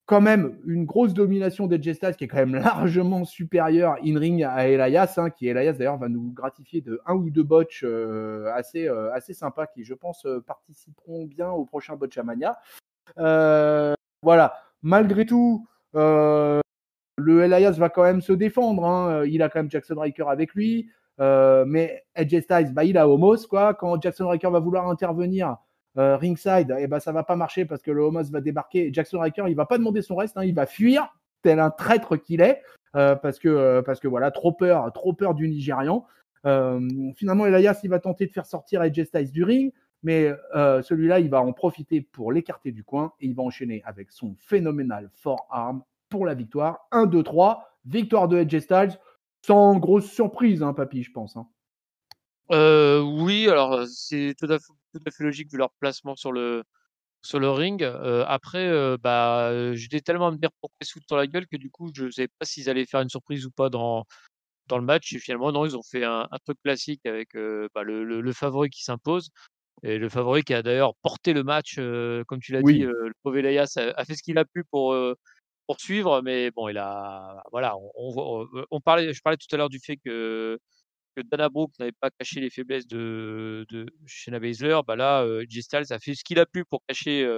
Quand même, une grosse domination d'AJ Styles qui est quand même largement supérieure in-ring à Elias, qui Elias d'ailleurs va nous gratifier de un ou deux botches assez sympas qui, je pense, participeront bien au prochain Botchamania. Voilà, malgré tout, le Elias va quand même se défendre. Il a quand même Jackson Ryker avec lui. Mais AJ Styles, il a Homos, quoi. Quand Jackson Ryker va vouloir intervenir ringside, ça va pas marcher parce que le Homos va débarquer. Et Jackson Ryker, il va pas demander son reste, il va fuir, tel un traître qu'il est, parce que voilà, trop peur du Nigérian. Finalement, Elias, il va tenter de faire sortir AJ Styles du ring, mais celui-là, il va en profiter pour l'écarter du coin et il va enchaîner avec son phénoménal forearm pour la victoire. 1, 2, 3, victoire de AJ Styles, sans grosse surprise, papy, je pense. Oui, alors, c'est tout à fait logique vu leur placement sur le ring. Après, j'étais tellement à me dire: «Pourquoi ils se foutent sur la gueule?» que du coup, je savais pas s'ils allaient faire une surprise ou pas dans le match et finalement non, ils ont fait un truc classique avec, le favori qui s'impose et le favori qui a d'ailleurs porté le match, comme tu l'as dit, Oui, le pauvre Elias a fait ce qu'il a pu pour suivre, mais bon, il a voilà, je parlais tout à l'heure du fait que Dana Brooke n'avait pas caché les faiblesses de Shayna Baszler. Là, AJ Styles a fait ce qu'il a pu pour cacher,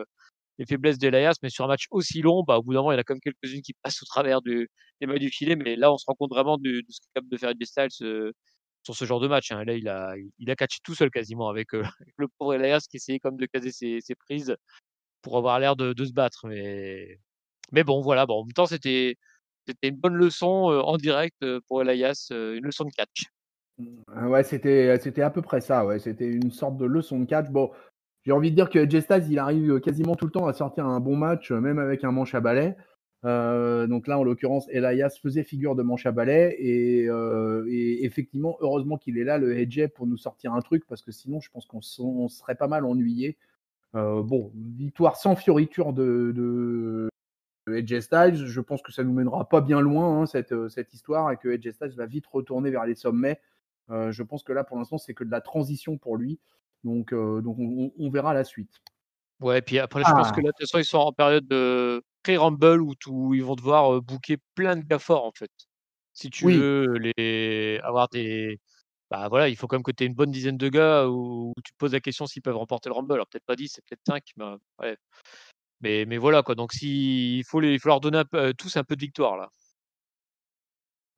les faiblesses d'Elias, mais sur un match aussi long, au bout d'un moment, il y en a quand même quelques-unes qui passent au travers des mailles du filet, mais là, on se rend compte vraiment de ce qu'est capable de faire AJ Styles, sur ce genre de match, hein. Là, il a catché tout seul quasiment avec, avec le pauvre Elias qui essayait comme de caser ses prises pour avoir l'air de se battre, mais bon, voilà, bon, en même temps, c'était une bonne leçon, en direct, pour Elias, une leçon de catch. ouais, c'était à peu près ça. Ouais, c'était une sorte de leçon de catch. Bon, j'ai envie de dire que AJ Styles, il arrive quasiment tout le temps à sortir un bon match, même avec un manche à balai. Donc là, en l'occurrence, Elias faisait figure de manche à balai et effectivement, heureusement qu'il est là, le AJ, pour nous sortir un truc parce que sinon, je pense on serait pas mal ennuyé. Bon, victoire sans fioriture de AJ Styles. Je pense que ça nous mènera pas bien loin, cette histoire, et que AJ Styles va vite retourner vers les sommets. Je pense que là, pour l'instant, c'est que de la transition pour lui. Donc on verra la suite. Ouais, et puis après, je pense que Ah, là, de toute façon, ils sont en période de pré-rumble où ils vont devoir, booker plein de gars forts, en fait. Si tu oui. veux les avoir voilà, il faut quand même que tu aies une bonne dizaine de gars où tu te poses la question s'ils peuvent remporter le rumble. Alors peut-être pas 10, c'est peut-être 5, mais ouais. Mais voilà quoi, donc si il faut leur donner un peu, tous un peu de victoire là.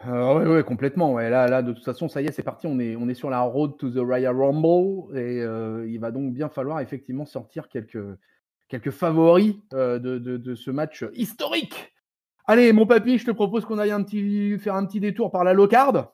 Ouais, complètement. Ouais. Là, de toute façon, ça y est, c'est parti. On est sur la road to the Royal Rumble et il va donc bien falloir effectivement sortir quelques favoris de ce match historique. Allez, mon papy, je te propose qu'on aille faire un petit détour par la low-card.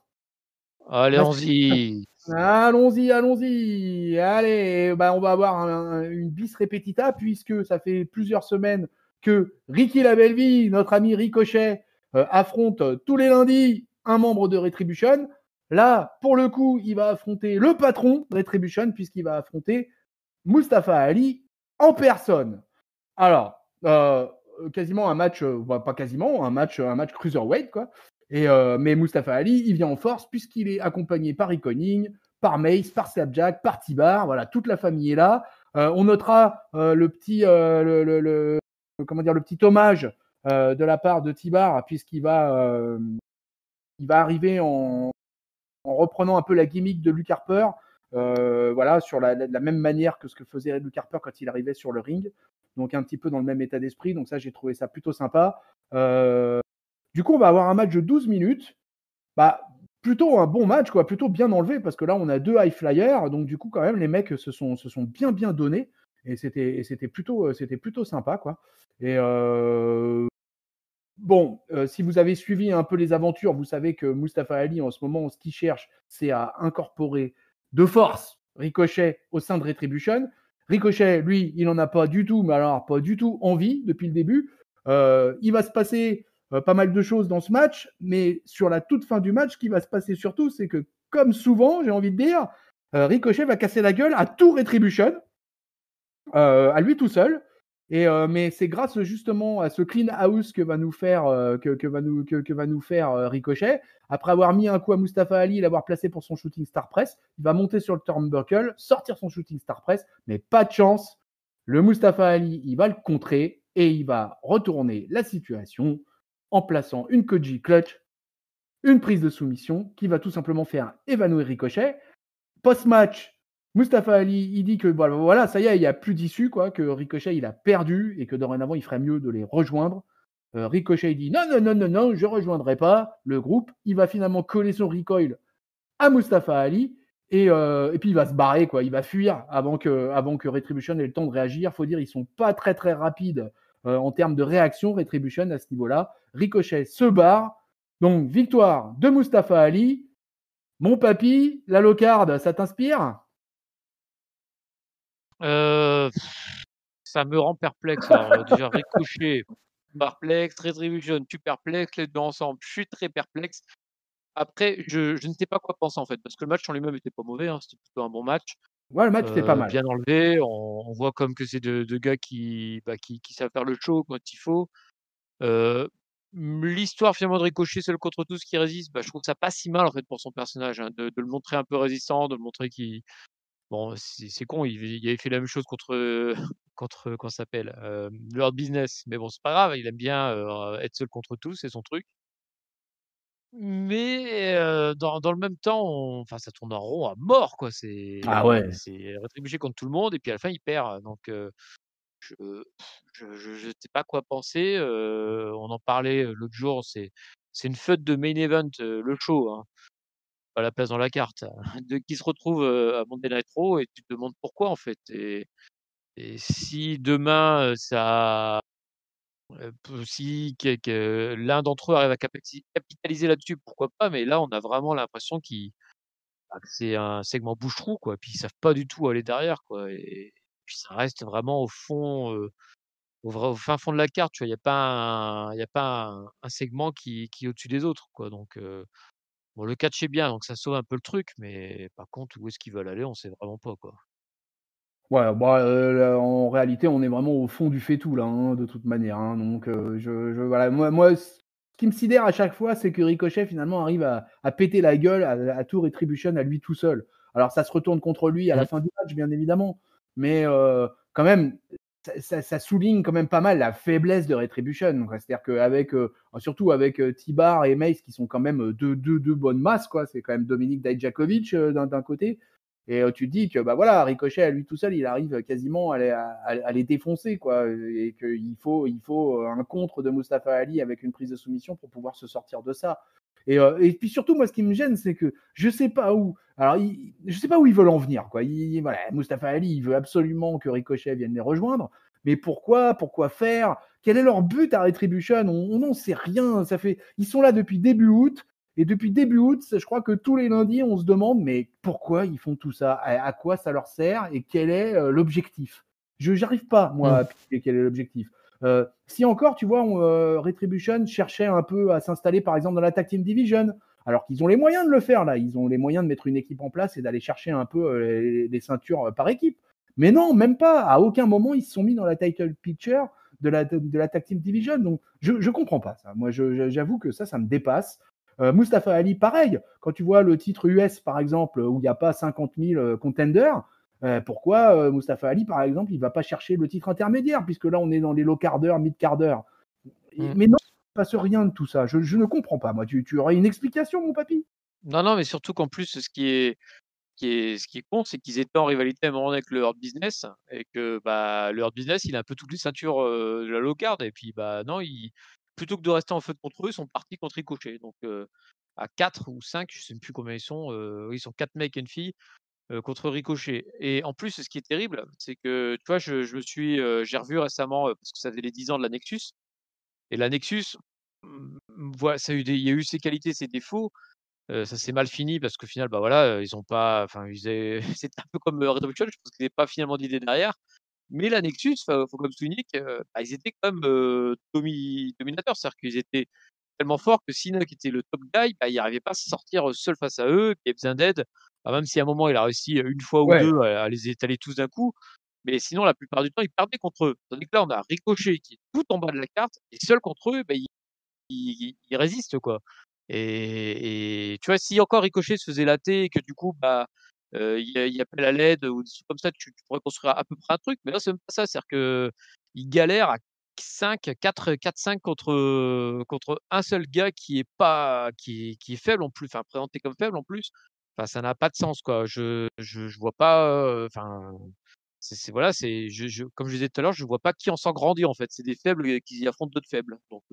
Allez, La allons-y! Allons-y, allons-y. Allez, on va avoir une bis repetita puisque ça fait plusieurs semaines que Ricky Labelleville, notre ami Ricochet, affronte tous les lundis un membre de Retribution. Là, pour le coup, il va affronter le patron de Retribution puisqu'il va affronter Mustafa Ali en personne. Alors, quasiment un match, pas quasiment, un match cruiserweight, quoi. Mais Mustafa Ali, il vient en force puisqu'il est accompagné par Ikoning, par Mace, par Slapjack, par Tibar. Voilà, toute la famille est là. On notera le petit hommage de la part de Tibar puisqu'il va arriver en reprenant un peu la gimmick de Luke Harper, voilà, sur la même manière que ce que faisait Luke Harper quand il arrivait sur le ring. Donc un petit peu dans le même état d'esprit. Donc ça, j'ai trouvé ça plutôt sympa. Du coup, on va avoir un match de 12 minutes. Bah, plutôt un bon match, quoi, plutôt bien enlevé, parce que là, on a deux high flyers. Donc du coup, quand même, les mecs se sont bien donnés. Et c'était plutôt sympa, quoi. Et bon, si vous avez suivi un peu les aventures, vous savez que Mustafa Ali, en ce moment, ce qu'il cherche, c'est à incorporer de force Ricochet au sein de Retribution. Ricochet, lui, il n'en a pas du tout, mais alors pas du tout envie depuis le début. Il va se passer pas mal de choses dans ce match, mais sur la toute fin du match, ce qui va se passer surtout, c'est que, comme souvent, j'ai envie de dire, Ricochet va casser la gueule à tout Retribution, à lui tout seul. Mais c'est grâce justement à ce clean house que va nous faire, que va nous faire Ricochet. Après avoir mis un coup à Mustafa Ali, l'avoir placé pour son shooting star press, il va monter sur le turnbuckle, sortir son shooting star press, mais pas de chance. Le Mustafa Ali, il va le contrer et il va retourner la situation en plaçant une Koji clutch, une prise de soumission qui va tout simplement faire évanouir Ricochet. Post-match, Mustafa Ali, il dit que voilà, ça y est, il n'y a plus d'issue, quoi, que Ricochet, il a perdu et que dorénavant, il ferait mieux de les rejoindre. Ricochet, il dit non, non, non, non, non, je ne rejoindrai pas le groupe. Il va finalement coller son recoil à Mustafa Ali et puis il va se barrer, quoi. Il va fuir avant que Retribution ait le temps de réagir. Il faut dire, ils ne sont pas très, très rapides en termes de réaction, Retribution, à ce niveau-là. Ricochet se barre. Donc, victoire de Mustafa Ali. Mon papy, la locarde, ça t'inspire? Euh, Ça me rend perplexe. Alors, déjà, Ricochet, perplexe, Retribution, tu perplexe, les deux ensemble, je suis très perplexe. Après, je ne sais pas quoi penser, en fait, parce que le match en lui-même était pas mauvais, hein, c'était plutôt un bon match, Ouais, le match était pas mal. bien enlevé. On voit comme que c'est deux gars qui savent faire le show quand il faut. Heu, L'histoire finalement de Ricochet, seul contre tous qui résiste, bah, je trouve ça pas si mal, en fait, pour son personnage, hein, de le montrer un peu résistant, de le montrer qu'il bon, c'est con, il avait fait la même chose contre, contre comment ça s'appelle? Le Hurt Business, mais bon, c'est pas grave, il aime bien, être seul contre tous, c'est son truc. Mais dans le même temps, enfin, ça tourne en rond à mort, quoi. Ah ouais. C'est Rétribution contre tout le monde et puis à la fin, il perd, donc je je sais pas quoi penser. On en parlait, l'autre jour, c'est une feud de main event, le show, hein, pas la place dans la carte, de qui se retrouve, à Monday Night Raw et tu te demandes pourquoi, en fait. Et si demain, ça, peu si que l'un d'entre eux arrive à capitaliser là-dessus, pourquoi pas? Mais là, on a vraiment l'impression que c'est un segment bouche-trou, quoi. Puis ils savent pas du tout aller derrière, quoi, et puis ça reste vraiment au fond, au fin fond de la carte, tu vois? Il y a pas un segment qui est au-dessus des autres, quoi, donc bon, le catch est bien, donc ça sauve un peu le truc, mais par contre, où est-ce qu'ils veulent aller, on sait vraiment pas, quoi. Ouais, bah, là, en réalité, on est vraiment au fond du fait-tout là, hein, de toute manière, hein, donc je voilà, moi, ce qui me sidère à chaque fois, c'est que Ricochet, finalement, arrive à péter la gueule à tout Retribution à lui tout seul. Alors ça se retourne contre lui à la Mmh. fin du match, bien évidemment, mais quand même, ça souligne quand même pas mal la faiblesse de Retribution, quoi. C'est-à-dire qu'avec, surtout avec, T-Bar et Mace qui sont quand même, 2 bonnes masses, quoi. C'est quand même Dominik Dijakovic, d'un côté et tu te dis que bah voilà, Ricochet à lui tout seul, il arrive quasiment à les défoncer, quoi. Et qu'il faut un contre de Mustafa Ali avec une prise de soumission pour pouvoir se sortir de ça. Et puis surtout, moi, ce qui me gêne, c'est que je sais pas où. Alors, je sais pas où ils veulent en venir, quoi. Voilà, Mustafa Ali, il veut absolument que Ricochet vienne les rejoindre. Mais pourquoi? Pourquoi faire? Quel est leur but à Retribution? On n'en sait rien. Ils sont là depuis début août. Et depuis début août, je crois que tous les lundis, on se demande, mais pourquoi ils font tout ça? À quoi ça leur sert? Et quel est l'objectif? Je n'arrive pas, moi, à Mmh. piquer quel est l'objectif. Si encore, tu vois, Retribution cherchait un peu à s'installer, par exemple, dans la Tag Team Division, alors qu'ils ont les moyens de le faire, là. Ils ont les moyens de mettre une équipe en place et d'aller chercher un peu les ceintures par équipe. Mais non, même pas. À aucun moment, ils se sont mis dans la title picture de la Tag Team Division. Donc, je ne comprends pas ça. Moi, j'avoue que ça me dépasse. Mustafa Ali, pareil. Quand tu vois le titre US, par exemple, où il n'y a pas 50 000 contenders, pourquoi Mustafa Ali, par exemple, il ne va pas chercher le titre intermédiaire, puisque là, on est dans les low carders, mid carders. Mmh. Mais non, il ne passe rien de tout ça. Je ne comprends pas. Moi, tu aurais une explication, mon papy? Non, non, mais surtout qu'en plus, ce qui est con, c'est qu'ils étaient en rivalité à un moment donné avec le Hurt Business et que, bah, le Hurt Business, il a un peu toutes les ceintures, de la low card et puis, bah, non, ils plutôt que de rester en feu contre eux, ils sont partis contre Ricochet. Donc, à 4 ou 5, je sais même plus combien ils sont, oui, ils sont 4 mecs et une fille, contre Ricochet. Et en plus, ce qui est terrible, c'est que, tu vois, je me suis, j'ai revu récemment, parce que ça faisait les 10 ans de la Nexus et la Nexus, Voilà, il y a eu ses qualités, ses défauts. Ça s'est mal fini parce qu'au final, bah, voilà, ils ont pas enfin, c'était un peu comme, Retribution, je pense qu'ils avaient pas finalement d'idée derrière. Mais la Nexus, faut quand même souligner que, bah, ils étaient quand même, dominateurs. C'est-à-dire qu'ils étaient tellement forts que Cena, qui était le top guy, bah, il arrivait pas à s'en sortir, seul face à eux, qu'il avait besoin d'aide. Bah, même si à un moment, il a réussi, 1 fois ou Ouais, 2 à les étaler tous d'un coup, mais sinon la plupart du temps, il perdait contre eux. Tandis que là, on a Ricochet qui est tout en bas de la carte et seul contre eux, bah, il résiste, quoi. Et tu vois, si encore Ricochet se faisait latter et que du coup, bah, il appelle à l'aide ou des trucs comme ça, tu pourrais construire à peu près un truc. Mais là, c'est même pas ça. C'est-à-dire qu'il galère à 4-5 contre un seul gars qui est faible en plus, enfin présenté comme faible en plus. Enfin, ça n'a pas de sens, quoi. Je vois pas, enfin, voilà, comme je disais tout à l'heure, je vois pas qui en sort grandi, en fait. C'est des faibles, qui affrontent d'autres faibles. Donc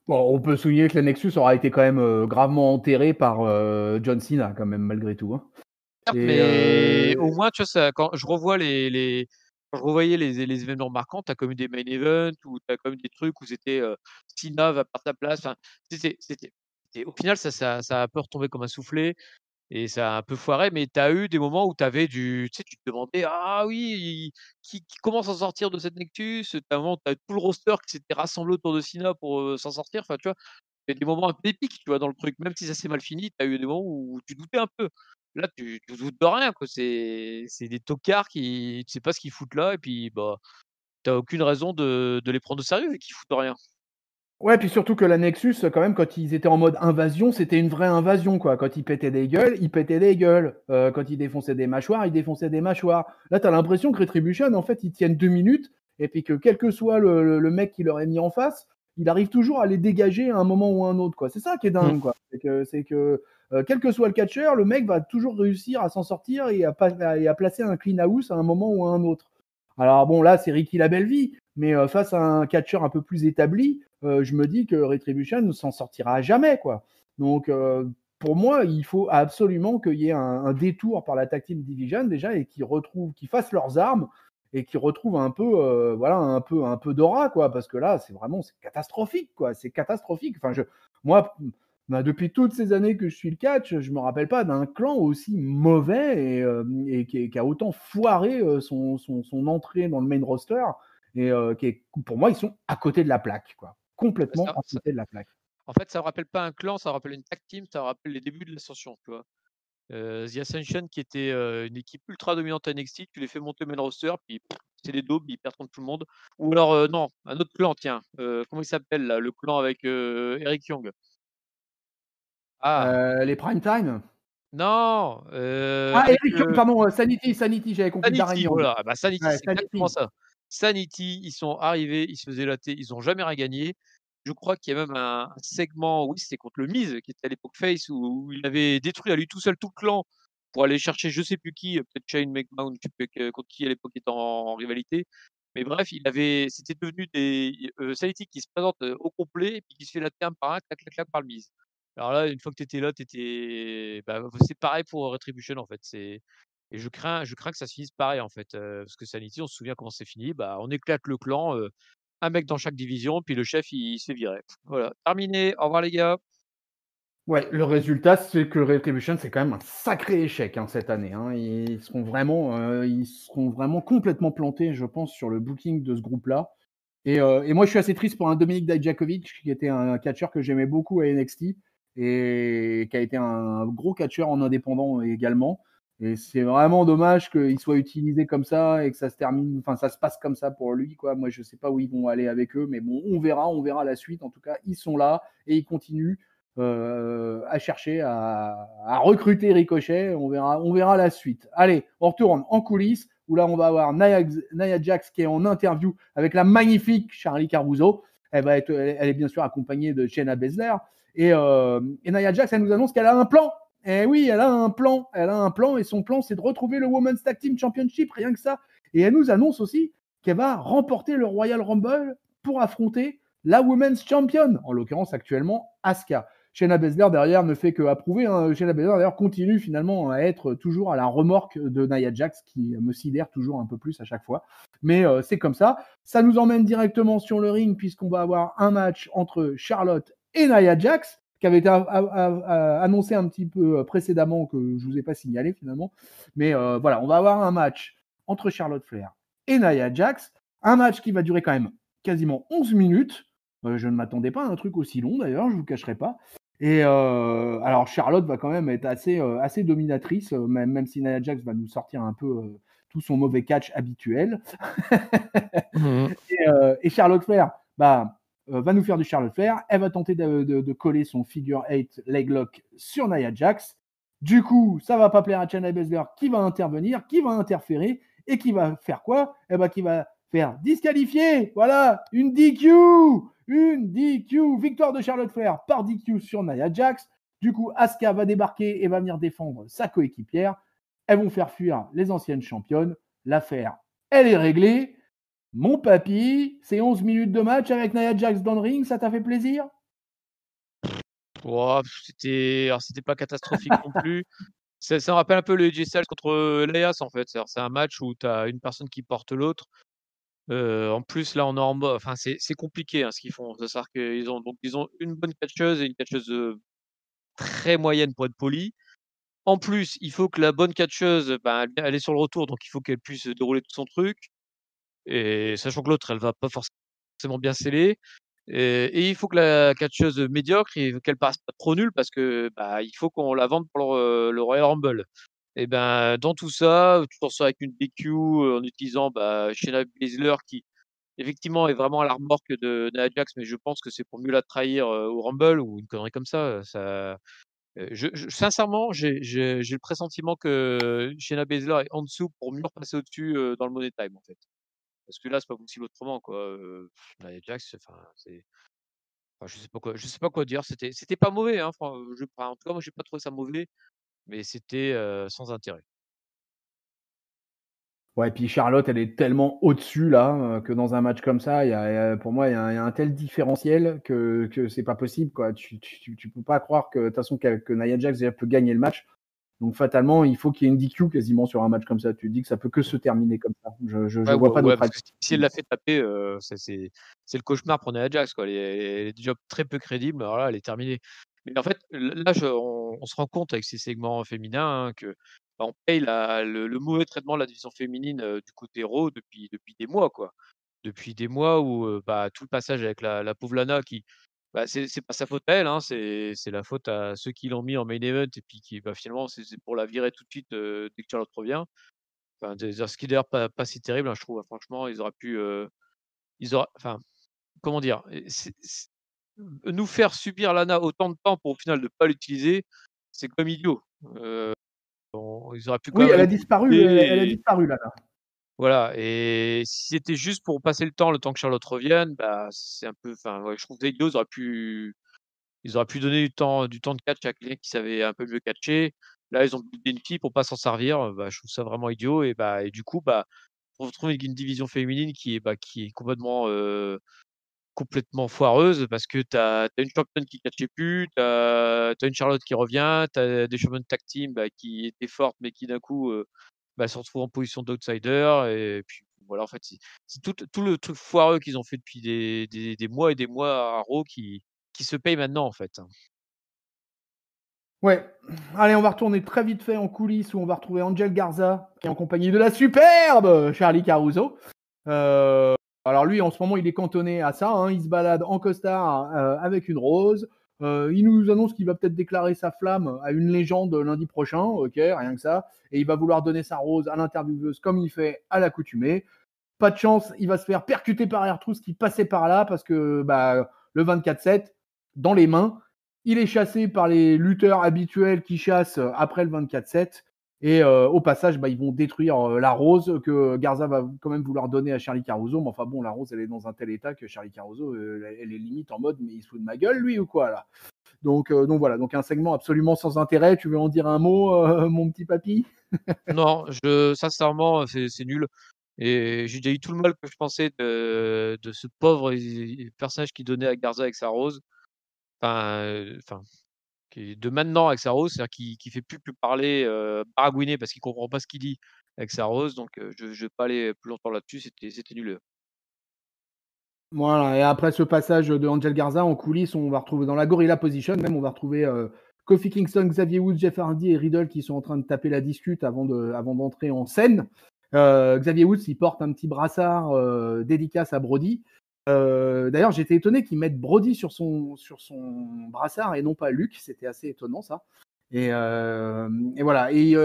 bon, on peut souligner que la Nexus aura été quand même, gravement enterrée par, John Cena quand même malgré tout, hein. certes, Et mais au moins, tu vois, ça quand je revois quand je revoyais les événements marquants, tu as quand même des main events ou tu as quand même des trucs où c'était, Cena va perdre sa place, enfin, c'était au final, ça a un peu retombé comme un soufflé et ça a un peu foiré, mais tu as eu des moments où tu avais tu sais, tu te demandais: «Ah oui, comment s'en sortir de cette Nexus?» Tu as un moment où tu as tout le roster qui s'était rassemblé autour de Cena pour, s'en sortir, enfin, tu vois? Il y a des moments un peu épiques, tu vois, dans le truc, même si ça s'est mal fini, tu as eu des moments où tu doutais un peu. Là, tu doutes de rien, quoi. C'est des tocards qui tu sais pas ce qu'ils foutent là et puis, bah, tu as aucune raison de les prendre au sérieux vu qu'ils foutent rien. ouais, puis surtout que la Nexus, quand même, quand ils étaient en mode invasion, c'était une vraie invasion, quoi. Quand ils pétaient des gueules, ils pétaient des gueules. Quand ils défonçaient des mâchoires, ils défonçaient des mâchoires. Là, tu as l'impression que Retribution, en fait, ils tiennent 2 minutes et puis que quel que soit le mec qui leur est mis en face, il arrive toujours à les dégager à un moment ou à un autre, quoi. C'est ça qui est Mmh. dingue, quoi. Quel que soit le catcheur, le mec va toujours réussir à s'en sortir et à placer un clean house à un moment ou à un autre. Alors bon, là, c'est Ricky la belle vie, mais face à un catcheur un peu plus établi, je me dis que Retribution ne s'en sortira jamais, quoi. Donc, pour moi, il faut absolument qu'il y ait un détour par la Tag Team Division déjà et qu'ils fassent leurs armes et qu'ils retrouvent un peu, voilà, un peu d'aura, quoi. Parce que là, c'est catastrophique, quoi. C'est catastrophique. Enfin, moi, bah, depuis toutes ces années que je suis le catch, je me rappelle pas d'un clan aussi mauvais et qui a autant foiré son entrée dans le main roster. Et pour moi, ils sont à côté de la plaque, quoi. Bah, Complètement ça à ça côté de la plaque. en fait, ça me rappelle pas un clan, ça me rappelle une tag team, ça me rappelle les débuts de l'Ascension, tu vois? The Ascension qui était, une équipe ultra dominante à NXT, tu les fais monter au main roster, puis c'est des daubes, ils perdent contre tout le monde. Ou alors, non, un autre clan, tiens, comment il s'appelle là? Le clan avec, Eric Young? Ah! Les prime time. Non, Ah, avec, Eric Young, pardon, Sanity, j'avais compris Darren Sanity, Young. voilà, ah bah, Sanity, Ouais, c'est exactement Sanity. ça. Sanity, ils sont arrivés, ils se faisaient latter, ils ont jamais rien gagné. Je crois qu'il y a même un segment, oui, c'était contre le Miz, qui était à l'époque face, où il avait détruit à lui tout seul tout le clan pour aller chercher je sais plus qui, peut-être Shane McMahon, je sais plus contre qui à l'époque était en rivalité. Mais bref, c'était devenu Sanity qui se présente, au complet et puis qui se fait latter un par un, clac, clac, clac, par le Miz. Alors là, une fois que tu étais là, bah, c'est pareil pour Retribution, en fait, et je crains que ça se finisse pareil, en fait, parce que Sanity, on se souvient comment c'est fini, bah, on éclate le clan, un mec dans chaque division, puis le chef, il se fait virer. Voilà, terminé, au revoir les gars. Ouais, le résultat, c'est que Retribution, c'est quand même un sacré échec, hein, cette année, hein. Ils seront vraiment complètement plantés, je pense, sur le booking de ce groupe-là. Et moi, je suis assez triste pour un Dominik Dijakovic, qui était un catcheur que j'aimais beaucoup à NXT et qui a été un gros catcheur en indépendant également. Et c'est vraiment dommage qu'il soit utilisé comme ça et que ça se termine, enfin, ça se passe comme ça pour lui, quoi. Moi, je sais pas où ils vont aller avec eux, mais bon, on verra la suite. En tout cas, ils sont là et ils continuent à chercher à recruter Ricochet. On verra la suite. Allez, on retourne en coulisses où là, on va avoir Nia Jax qui est en interview avec la magnifique Charlie Caruso. Elle est bien sûr accompagnée de Shayna Baszler. Et Nia Jax, elle nous annonce qu'elle a un plan. Et oui, elle a un plan. Elle a un plan et son plan, c'est de retrouver le Women's Tag Team Championship, rien que ça. Et elle nous annonce aussi qu'elle va remporter le Royal Rumble pour affronter la Women's Champion, en l'occurrence actuellement Asuka. Shayna Baszler derrière ne fait qu'approuver. Hein. Shayna Baszler d'ailleurs continue finalement à être toujours à la remorque de Nia Jax qui me sidère toujours un peu plus à chaque fois. Mais c'est comme ça. Ça nous emmène directement sur le ring puisqu'on va avoir un match entre Charlotte et Nia Jax qui avait été annoncé un petit peu précédemment que je vous ai pas signalé finalement. Mais voilà, on va avoir un match entre Charlotte Flair et Nia Jax. Un match qui va durer quand même quasiment 11 minutes. Je ne m'attendais pas à un truc aussi long d'ailleurs, je ne vous cacherai pas. Et alors Charlotte va quand même être assez dominatrice, même si Nia Jax va nous sortir un peu tout son mauvais catch habituel. Et Charlotte Flair va nous faire du Charlotte Flair. Elle va tenter de coller son figure 8 leg lock sur Nia Jax. Du coup, ça va pas plaire à Shayna Baszler qui va intervenir, qui va interférer et qui va faire quoi? Qui va faire disqualifier. Voilà, une DQ. Une DQ. Victoire de Charlotte Flair par DQ sur Nia Jax. Du coup, Asuka va débarquer et va venir défendre sa coéquipière. Elles vont faire fuir les anciennes championnes. L'affaire, elle est réglée. Mon papy, c'est 11 minutes de match avec Nia Jax dans le ring, ça t'a fait plaisir? Oh, c'était pas catastrophique non plus. Ça me rappelle un peu le AJ Styles contre Elias en fait. C'est un match où tu as une personne qui porte l'autre. En plus là on est en mode enfin c'est compliqué, ce qu'ils font. C'est-à-dire qu'ils ont une bonne catcheuse et une catcheuse, très moyenne pour être poli. En plus, il faut que la bonne catcheuse, elle est sur le retour, donc il faut qu'elle puisse dérouler tout son truc et sachant que l'autre, elle va pas forcément bien sceller et il faut que la catcheuse médiocre qu'elle paraisse pas trop nulle parce que, il faut qu'on la vende pour le Royal Rumble et dans tout ça, tu t'en sors avec une DQ, en utilisant, Shayna Baszler qui effectivement est vraiment à la remorque de Nia Jax, mais je pense que c'est pour mieux la trahir, au Rumble ou une connerie comme ça, je sincèrement, j'ai le pressentiment que Shayna Baszler est en dessous pour mieux repasser au-dessus, dans le Money Time, en fait. Parce que là, c'est pas possible autrement, quoi, Nia Jax, je sais pas quoi dire. C'était pas mauvais, hein, en tout cas, moi, j'ai pas trouvé ça mauvais, mais c'était, sans intérêt. Ouais, puis Charlotte, elle est tellement au-dessus là, que dans un match comme ça, pour moi, il y a un tel différentiel que c'est pas possible, quoi. Tu peux pas croire que de toute façon que Nia Jax déjà peut gagner le match. Donc fatalement, il faut qu'il y ait une DQ quasiment sur un match comme ça. Tu te dis que ça peut que se terminer comme ça. Je Ouais, vois pas ouais, d'autre parce que si elle alternative. l'a fait taper, c'est le cauchemar pour Nia Jax, quoi. Elle est déjà très peu crédible, alors là, elle est terminée. Mais en fait, là, on se rend compte avec ces segments féminins, que, on paye le mauvais traitement de la division féminine, du côté Raw depuis des mois, quoi. Depuis des mois où, tout le passage avec la pauvre Lana qui, c'est pas sa faute à elle, hein, c'est la faute à ceux qui l'ont mis en main event et puis qui, finalement, c'est pour la virer tout de suite, dès que Charlotte revient. Enfin, ce qui est d'ailleurs pas si terrible, hein, je trouve, hein. Franchement, ils auraient pu, ils auraient enfin, comment dire? Nous faire subir Lana autant de temps pour au final ne pas l'utiliser, c'est comme idiot. Ils auraient pu quand Oui, même elle aller a plus disparu, elle a vite et disparu là. voilà et si c'était juste pour passer le temps que Charlotte revienne, c'est un peu enfin, ouais, je trouve que les idiot, ils auraient pu donner du temps de catch à quelqu'un qui savait un peu mieux catcher. Là, ils ont buildé une fille pour pas s'en servir, je trouve ça vraiment idiot et du coup, on se retrouve avec une division féminine qui est complètement foireuse parce que tu as une championne qui catchait plus, tu as une Charlotte qui revient, tu as des championnes tag team, qui étaient fortes mais qui d'un coup, se retrouvent en position d'outsider et puis voilà, en fait, c'est tout le truc foireux qu'ils ont fait depuis des mois et des mois à Raw qui se paye maintenant, en fait. Ouais. Allez, on va retourner très vite fait en coulisses où on va retrouver Angel Garza qui est en compagnie de la superbe Charlie Caruso. Euh, alors lui, en ce moment, il est cantonné à ça. Hein. Il se balade en costard avec une rose. Il nous annonce qu'il va peut-être déclarer sa flamme à une légende lundi prochain. Ok, rien que ça. Et il va vouloir donner sa rose à l'intervieweuse comme il fait à l'accoutumée. Pas de chance, il va se faire percuter par R-Truth qui passait par là parce que le 24-7, dans les mains, il est chassé par les lutteurs habituels qui chassent après le 24-7. Et au passage, ils vont détruire la rose que Garza va quand même vouloir donner à Charlie Caruso. Mais enfin bon, la rose, elle est dans un tel état que Charlie Caruso, elle est limite en mode, mais il se fout de ma gueule, lui, ou quoi, là. Donc voilà, donc un segment absolument sans intérêt. Tu veux en dire un mot, mon petit papy? Non, sincèrement, c'est nul et j'ai déjà eu tout le mal que je pensais de ce pauvre personnage qui donnait à Garza avec sa rose. enfin, qui est de maintenant avec Saros, c'est-à-dire qui fait plus que parler, baragouiner parce qu'il comprend pas ce qu'il dit avec Saros, donc je vais pas aller plus longtemps là-dessus, c'était nul. Voilà, et après ce passage de Angel Garza en coulisses, on va retrouver dans la Gorilla Position, même on va retrouver Kofi Kingston, Xavier Woods, Jeff Hardy et Riddle qui sont en train de taper la discute avant d'entrer en scène. Xavier Woods, il porte un petit brassard dédicace à Brody. D'ailleurs, j'étais étonné qu'ils mettent Brody sur son brassard et non pas Luke. C'était assez étonnant, ça. Et voilà. Et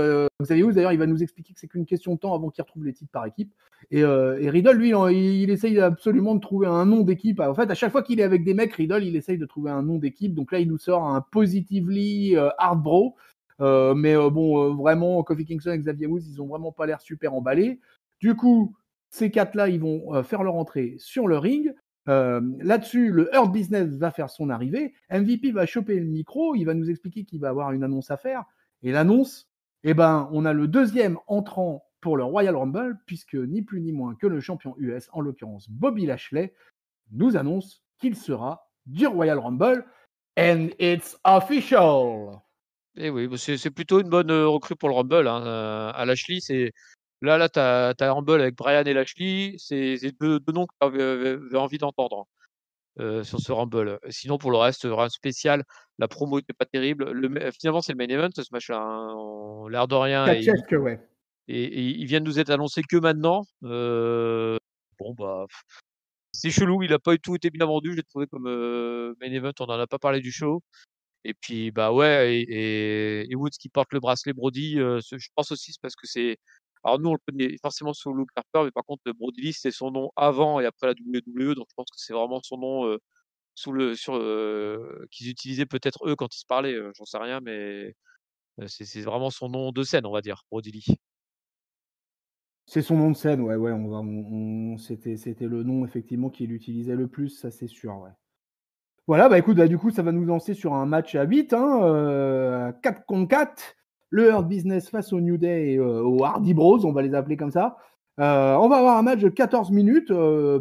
Xavier Woods, d'ailleurs, il va nous expliquer que c'est qu'une question de temps avant qu'il retrouve les titres par équipe. Et Riddle, lui, il essaye absolument de trouver un nom d'équipe. En fait, à chaque fois qu'il est avec des mecs, Riddle, il essaye de trouver un nom d'équipe. Donc là, il nous sort un Positively Hard Bro. Mais bon, vraiment, Kofi Kingston et Xavier Woods, ils ont vraiment pas l'air super emballés. Du coup, ces quatre-là, ils vont faire leur entrée sur le ring. Là-dessus, le Hurt Business va faire son arrivée. MVP va choper le micro, il va nous expliquer qu'il va avoir une annonce à faire. Et l'annonce, eh ben, on a le deuxième entrant pour le Royal Rumble, puisque ni plus ni moins que le champion US, en l'occurrence Bobby Lashley, nous annonce qu'il sera du Royal Rumble. And it's official. Et oui, bah, c'est plutôt une bonne, recrue pour le Rumble, hein, à Lashley, c'est là, tu as Rumble avec Bryan et Lashley, c'est 2 noms que tu avais envie d'entendre, sur ce Rumble. Sinon pour le reste, rien de spécial. La promo était pas terrible. Finalement, c'est le main event, ce match-là, hein, l'air de rien Catchesque, ouais. et il vient de nous être annoncé que maintenant. Bon, bah, c'est chelou, il a pas du tout été bien vendu, je l'ai trouvé comme, main event, on en a pas parlé du show. Et puis, bah, ouais et Woods qui porte le bracelet Brody, je pense aussi c'est parce que c'est alors nous on le connaît forcément sous Luke Harper, mais par contre, Brody Lee, c'est son nom avant et après la WWE, donc je pense que c'est vraiment son nom, qu'ils utilisaient peut-être eux quand ils se parlaient, j'en sais rien, mais c'est vraiment son nom de scène, on va dire, Brody Lee. C'est son nom de scène, ouais, ouais, c'était le nom effectivement qu'il utilisait le plus, ça c'est sûr, ouais. Voilà, bah écoute, bah, du coup, ça va nous lancer sur un match à 8, hein, 4 contre 4. Le Hurt Business face au New Day et aux Hardy Bros, on va les appeler comme ça. On va avoir un match de 14 minutes,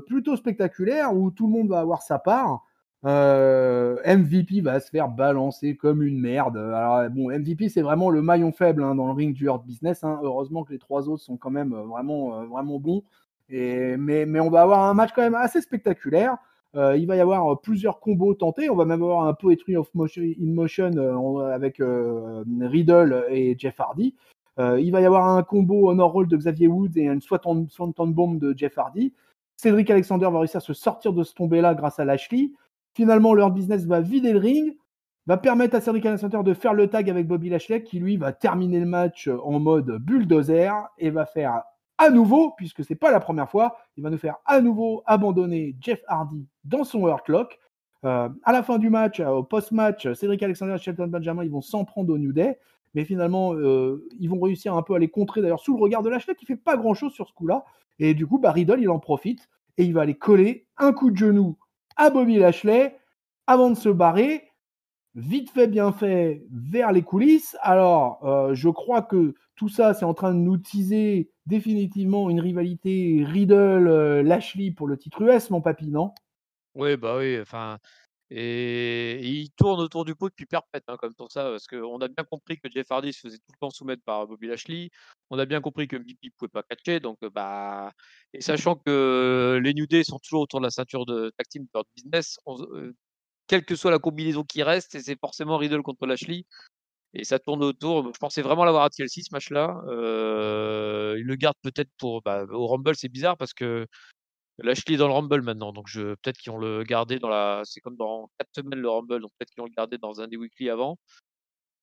plutôt spectaculaire, où tout le monde va avoir sa part. MVP va se faire balancer comme une merde. Alors, bon, MVP, c'est vraiment le maillon faible hein, dans le ring du Hurt Business. Hein. Heureusement que les trois autres sont quand même vraiment bons. Mais on va avoir un match quand même assez spectaculaire. Il va y avoir plusieurs combos tentés. On va même avoir un Poetry of Motion, in Motion avec Riddle et Jeff Hardy. Il va y avoir un combo Honor Roll de Xavier Woods et une Swanton Bomb de Jeff Hardy. Cedric Alexander va réussir à se sortir de ce tombé-là grâce à Lashley. Finalement, leur business va vider le ring, va permettre à Cedric Alexander de faire le tag avec Bobby Lashley, qui lui va terminer le match en mode bulldozer et va faire à nouveau, puisque c'est pas la première fois, il va nous faire à nouveau abandonner Jeff Hardy dans son Hurt Lock. À la fin du match, au post-match, Cedric Alexander et Shelton Benjamin, ils vont s'en prendre au New Day, mais finalement, ils vont réussir un peu à les contrer, d'ailleurs, sous le regard de Lashley, qui fait pas grand-chose sur ce coup-là. Et du coup, Riddle, il en profite, et il va aller coller un coup de genou à Bobby Lashley avant de se barrer. Vite fait, bien fait, vers les coulisses. Alors, je crois que tout ça, c'est en train de nous teaser définitivement une rivalité Riddle-Lashley pour le titre US, mon papy, non? Oui, bah, oui, enfin et il tourne autour du pot depuis perpète, hein, comme pour ça, parce qu'on a bien compris que Jeff Hardy se faisait tout le temps soumettre par Bobby Lashley. On a bien compris que MVP pouvait pas catcher, donc bah et sachant que les New Day sont toujours autour de la ceinture de tag team Hurt Business, quelle que soit la combinaison qui reste, et c'est forcément Riddle contre Lashley et ça tourne autour. Je pensais vraiment l'avoir à TLC ce match-là. Ils le gardent peut-être pour au Rumble, c'est bizarre parce que Lashley est dans le Rumble maintenant, donc peut-être qu'ils vont le garder dans la c'est comme dans 4 semaines le Rumble, donc peut-être qu'ils vont le garder dans un des weekly avant.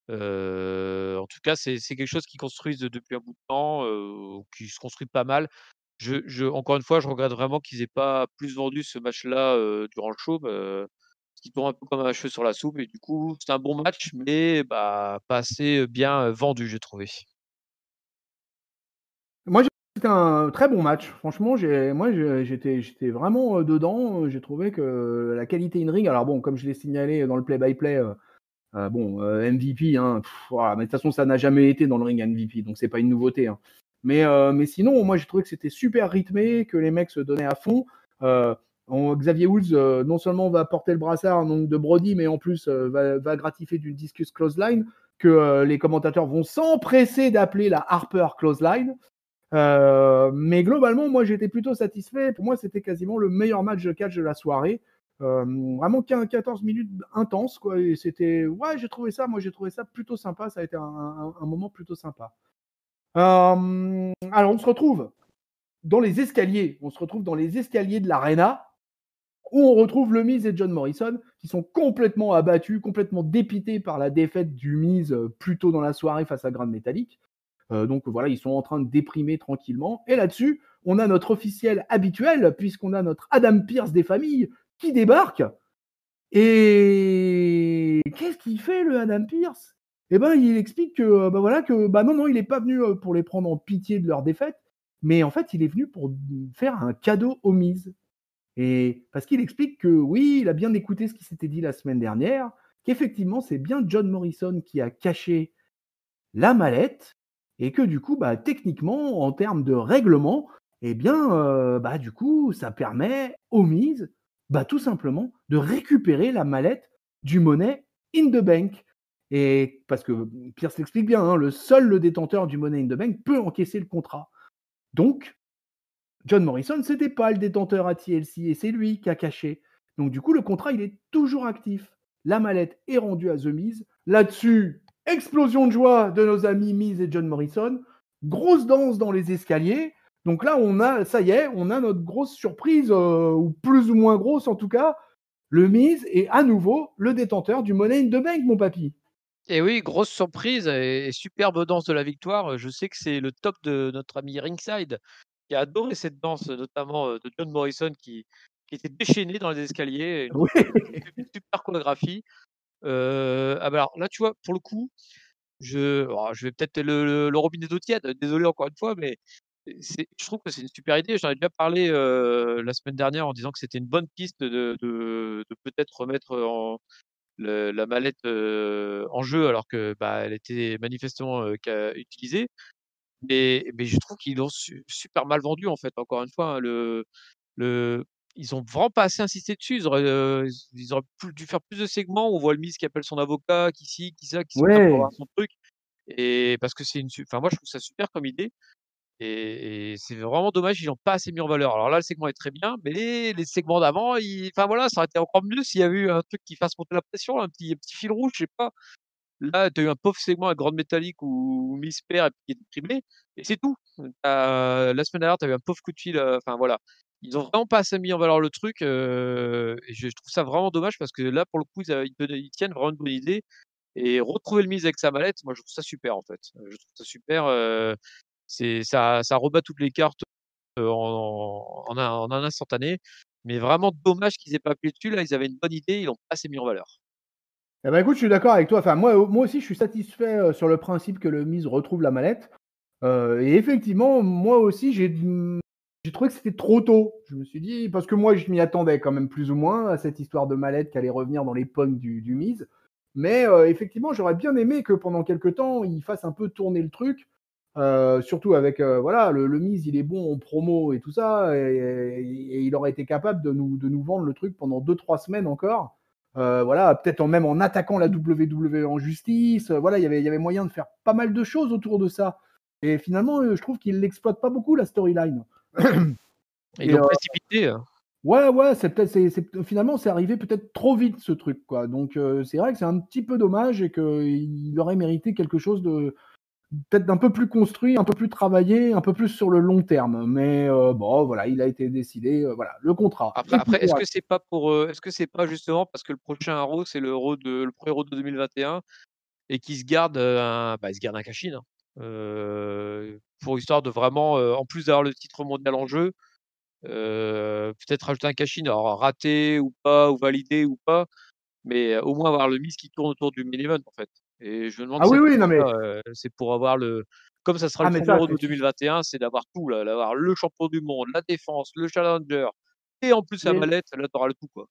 En tout cas, c'est quelque chose qu'ils construisent depuis un bout de temps, qui se construit pas mal. Encore une fois, je regrette vraiment qu'ils aient pas plus vendu ce match-là, durant le show, parce qu'il tombe un peu comme un cheveu sur la soupe et du coup, c'est un bon match, mais bah, pas assez bien, vendu, j'ai trouvé. Moi, c'était un très bon match. Franchement, j'étais vraiment dedans. J'ai trouvé que la qualité in-ring, alors bon, comme je l'ai signalé dans le play-by-play, bon, MVP, hein, voilà, mais de toute façon, ça n'a jamais été dans le ring MVP, donc c'est pas une nouveauté. Hein. Mais sinon, moi, j'ai trouvé que c'était super rythmé, que les mecs se donnaient à fond. Xavier Woods, non seulement va porter le brassard donc, de Brody, mais en plus va gratifier d'une discus close line que les commentateurs vont s'empresser d'appeler la Harper close line. Mais globalement, moi, j'étais plutôt satisfait. Pour moi, c'était quasiment le meilleur match de catch de la soirée. Vraiment 14 minutes intenses, quoi. Et c'était, ouais, j'ai trouvé ça plutôt sympa. Ça a été un moment plutôt sympa. Alors, on se retrouve dans les escaliers. On se retrouve dans les escaliers de l'Arena où on retrouve le Miz et John Morrison qui sont complètement abattus, complètement dépités par la défaite du Miz plus tôt dans la soirée face à Grand Métallique. Donc voilà, ils sont en train de déprimer tranquillement. Et là-dessus, on a notre officiel habituel, puisqu'on a notre Adam Pearce des familles qui débarque. Et qu'est-ce qu'il fait, le Adam Pearce? Eh ben, il explique que non, il n'est pas venu pour les prendre en pitié de leur défaite, mais en fait, il est venu pour faire un cadeau aux Miz. Et parce qu'il explique que oui, il a bien écouté ce qui s'était dit la semaine dernière, qu'effectivement, c'est bien John Morrison qui a caché la mallette et que du coup, techniquement, en termes de règlement, eh bien, du coup, ça permet aux Miz, tout simplement, de récupérer la mallette du Money in the Bank. Et parce que Pierce l'explique bien, hein, le détenteur du Money in the Bank peut encaisser le contrat. Donc, John Morrison, c'était pas le détenteur à TLC et c'est lui qui a caché. Donc du coup, le contrat, il est toujours actif. La mallette est rendue à The Miz. Là-dessus, explosion de joie de nos amis Miz et John Morrison. Grosse danse dans les escaliers. Donc là, ça y est, on a notre grosse surprise, ou plus ou moins grosse en tout cas. Le Miz est à nouveau le détenteur du Money in the Bank, mon papy. Et oui, grosse surprise et superbe danse de la victoire. Je sais que c'est le top de notre ami Ringside qui a adoré cette danse, notamment, de John Morrison qui était déchaîné dans les escaliers, Oui. une super chorégraphie. Alors là, tu vois, pour le coup, je vais peut-être le robinet d'eau tiède, désolé encore une fois, mais je trouve que c'est une super idée. J'en ai déjà parlé, la semaine dernière en disant que c'était une bonne piste de peut-être remettre la mallette, en jeu alors que, elle était manifestement, utilisée. Mais je trouve qu'ils l'ont super mal vendu, en fait, encore une fois, hein. Le Ils ont vraiment pas assez insisté dessus. Ils auraient dû faire plus de segments où on voit le Miz qui appelle son avocat, qui ci, qui ça, qui se plaint pour Ouais. avoir son truc et parce que c'est enfin moi je trouve ça super comme idée et c'est vraiment dommage, ils l'ont pas assez mis en valeur. Alors là, le segment est très bien, mais les segments d'avant, enfin voilà, ça aurait été encore mieux s'il y avait eu un truc qui fasse monter la pression, un petit fil rouge, je sais pas. Là, tu as eu un pauvre segment avec Grande Métallique où Miz perd et puis il est déprimé et c'est tout. La semaine dernière, tu as eu un pauvre coup de fil, enfin voilà. Ils ont vraiment pas assez mis en valeur le truc, et je trouve ça vraiment dommage parce que là, pour le coup, ils tiennent vraiment une bonne idée et retrouver le Miz avec sa mallette, moi je trouve ça super, en fait. Je trouve ça super, ça rebat toutes les cartes, en un instantané, mais vraiment dommage qu'ils aient pas appuyé dessus. Là, ils avaient une bonne idée, ils l'ont pas assez mis en valeur. Eh ben, écoute, je suis d'accord avec toi. Enfin, moi aussi, je suis satisfait sur le principe que le Miz retrouve la mallette. Et effectivement, moi aussi, j'ai trouvé que c'était trop tôt. Je me suis dit, parce que moi, je m'y attendais quand même plus ou moins à cette histoire de mallette qui allait revenir dans les pommes du Miz. Mais effectivement, j'aurais bien aimé que pendant quelques temps, il fasse un peu tourner le truc. Surtout avec, voilà, le Miz, il est bon en promo et tout ça. Et il aurait été capable de nous vendre le truc pendant 2-3 semaines encore. Voilà, peut-être même en attaquant la WWE en justice. Voilà, il y avait moyen de faire pas mal de choses autour de ça. Et finalement, je trouve qu'il l'exploite pas beaucoup la storyline. Ils Et l'ont précipité, ouais, finalement, c'est arrivé peut-être trop vite ce truc, quoi. Donc c'est vrai que c'est un petit peu dommage et qu'il aurait mérité quelque chose de peut-être d'un peu plus construit, un peu plus travaillé, un peu plus sur le long terme. Mais bon, voilà, il a été décidé, voilà, le contrat Après est après, est-ce toujours que c'est pas est-ce que c'est pas justement parce que le prochain Raw, c'est le premier Raw de 2021 et qu'ils se gardent, ils se gardent un cash-in, hein, pour histoire de vraiment, en plus d'avoir le titre mondial en jeu, peut-être rajouter un cash-in, alors raté ou pas, ou validé ou pas, mais au moins avoir le Miz qui tourne autour du main event, en fait et je me demande ah si oui, c'est oui, pas non pour mais ça, c'est pour avoir comme ça sera le mais premier ça, Raw de c'est 2021, c'est d'avoir tout là, d'avoir le champion du monde, la défense, le challenger et en plus la les mallette, là tu auras le tout, quoi.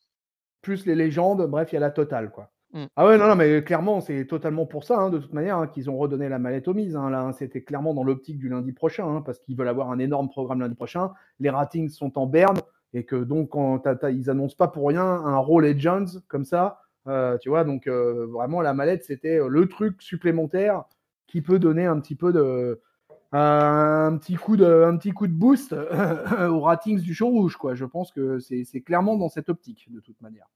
plus les légendes, bref, il y a la totale, quoi. Mmh. Ah ouais, non, mais clairement, c'est totalement pour ça, hein, de toute manière, hein, qu'ils ont redonné la mallette aux Miz, hein, là, hein. C'était clairement dans l'optique du lundi prochain, hein, parce qu'ils veulent avoir un énorme programme lundi prochain. Les ratings sont en berne. et que donc quand ils annoncent pas pour rien un Raw Legends comme ça, tu vois, donc vraiment la mallette c'était le truc supplémentaire qui peut donner un petit peu de un petit coup de boost aux ratings du show rouge, quoi. Je pense que c'est clairement dans cette optique de toute manière.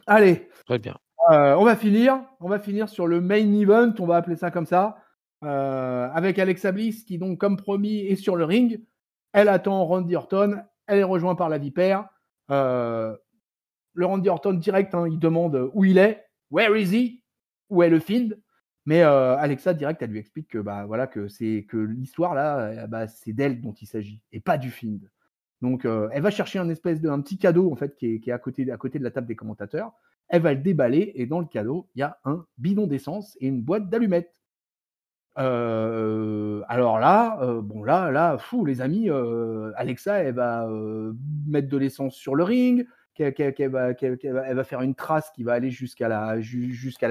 Allez, Très bien. on va finir sur le main event, on va appeler ça comme ça, avec Alexa Bliss qui donc comme promis est sur le ring. Elle attend Randy Orton, elle est rejointe par la Vipère. Le Randy Orton direct, hein, il demande où il est, where is he, où est le Fiend. Mais Alexa direct, elle lui explique que voilà que l'histoire là, c'est d'elle dont il s'agit et pas du Fiend. Donc elle va chercher un petit cadeau en fait qui est à côté de la table des commentateurs. Elle va le déballer et dans le cadeau, il y a un bidon d'essence et une boîte d'allumettes. Alors là, les amis, Alexa, elle va mettre de l'essence sur le ring, elle va faire une trace qui va aller jusqu'à la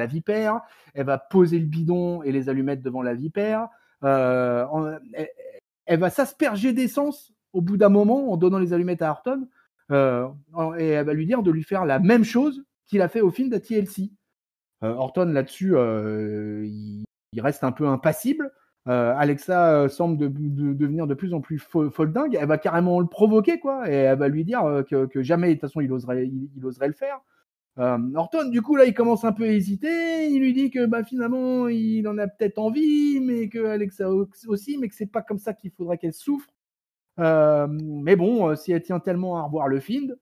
vipère. Elle va poser le bidon et les allumettes devant la vipère. Elle va s'asperger d'essence au bout d'un moment en donnant les allumettes à Orton. Et elle va lui dire de lui faire la même chose qu'il a fait au film de TLC. Orton là-dessus, il reste un peu impassible. Alexa semble devenir de plus en plus folle dingue. Elle va carrément le provoquer, quoi, et elle va lui dire que jamais, de toute façon, il oserait le faire. Orton, du coup, là, il commence un peu à hésiter. Il lui dit que finalement, il en a peut-être envie, mais que Alexa aussi, mais que c'est pas comme ça qu'il faudrait qu'elle souffre. Mais bon, si elle tient tellement à revoir le Fiend,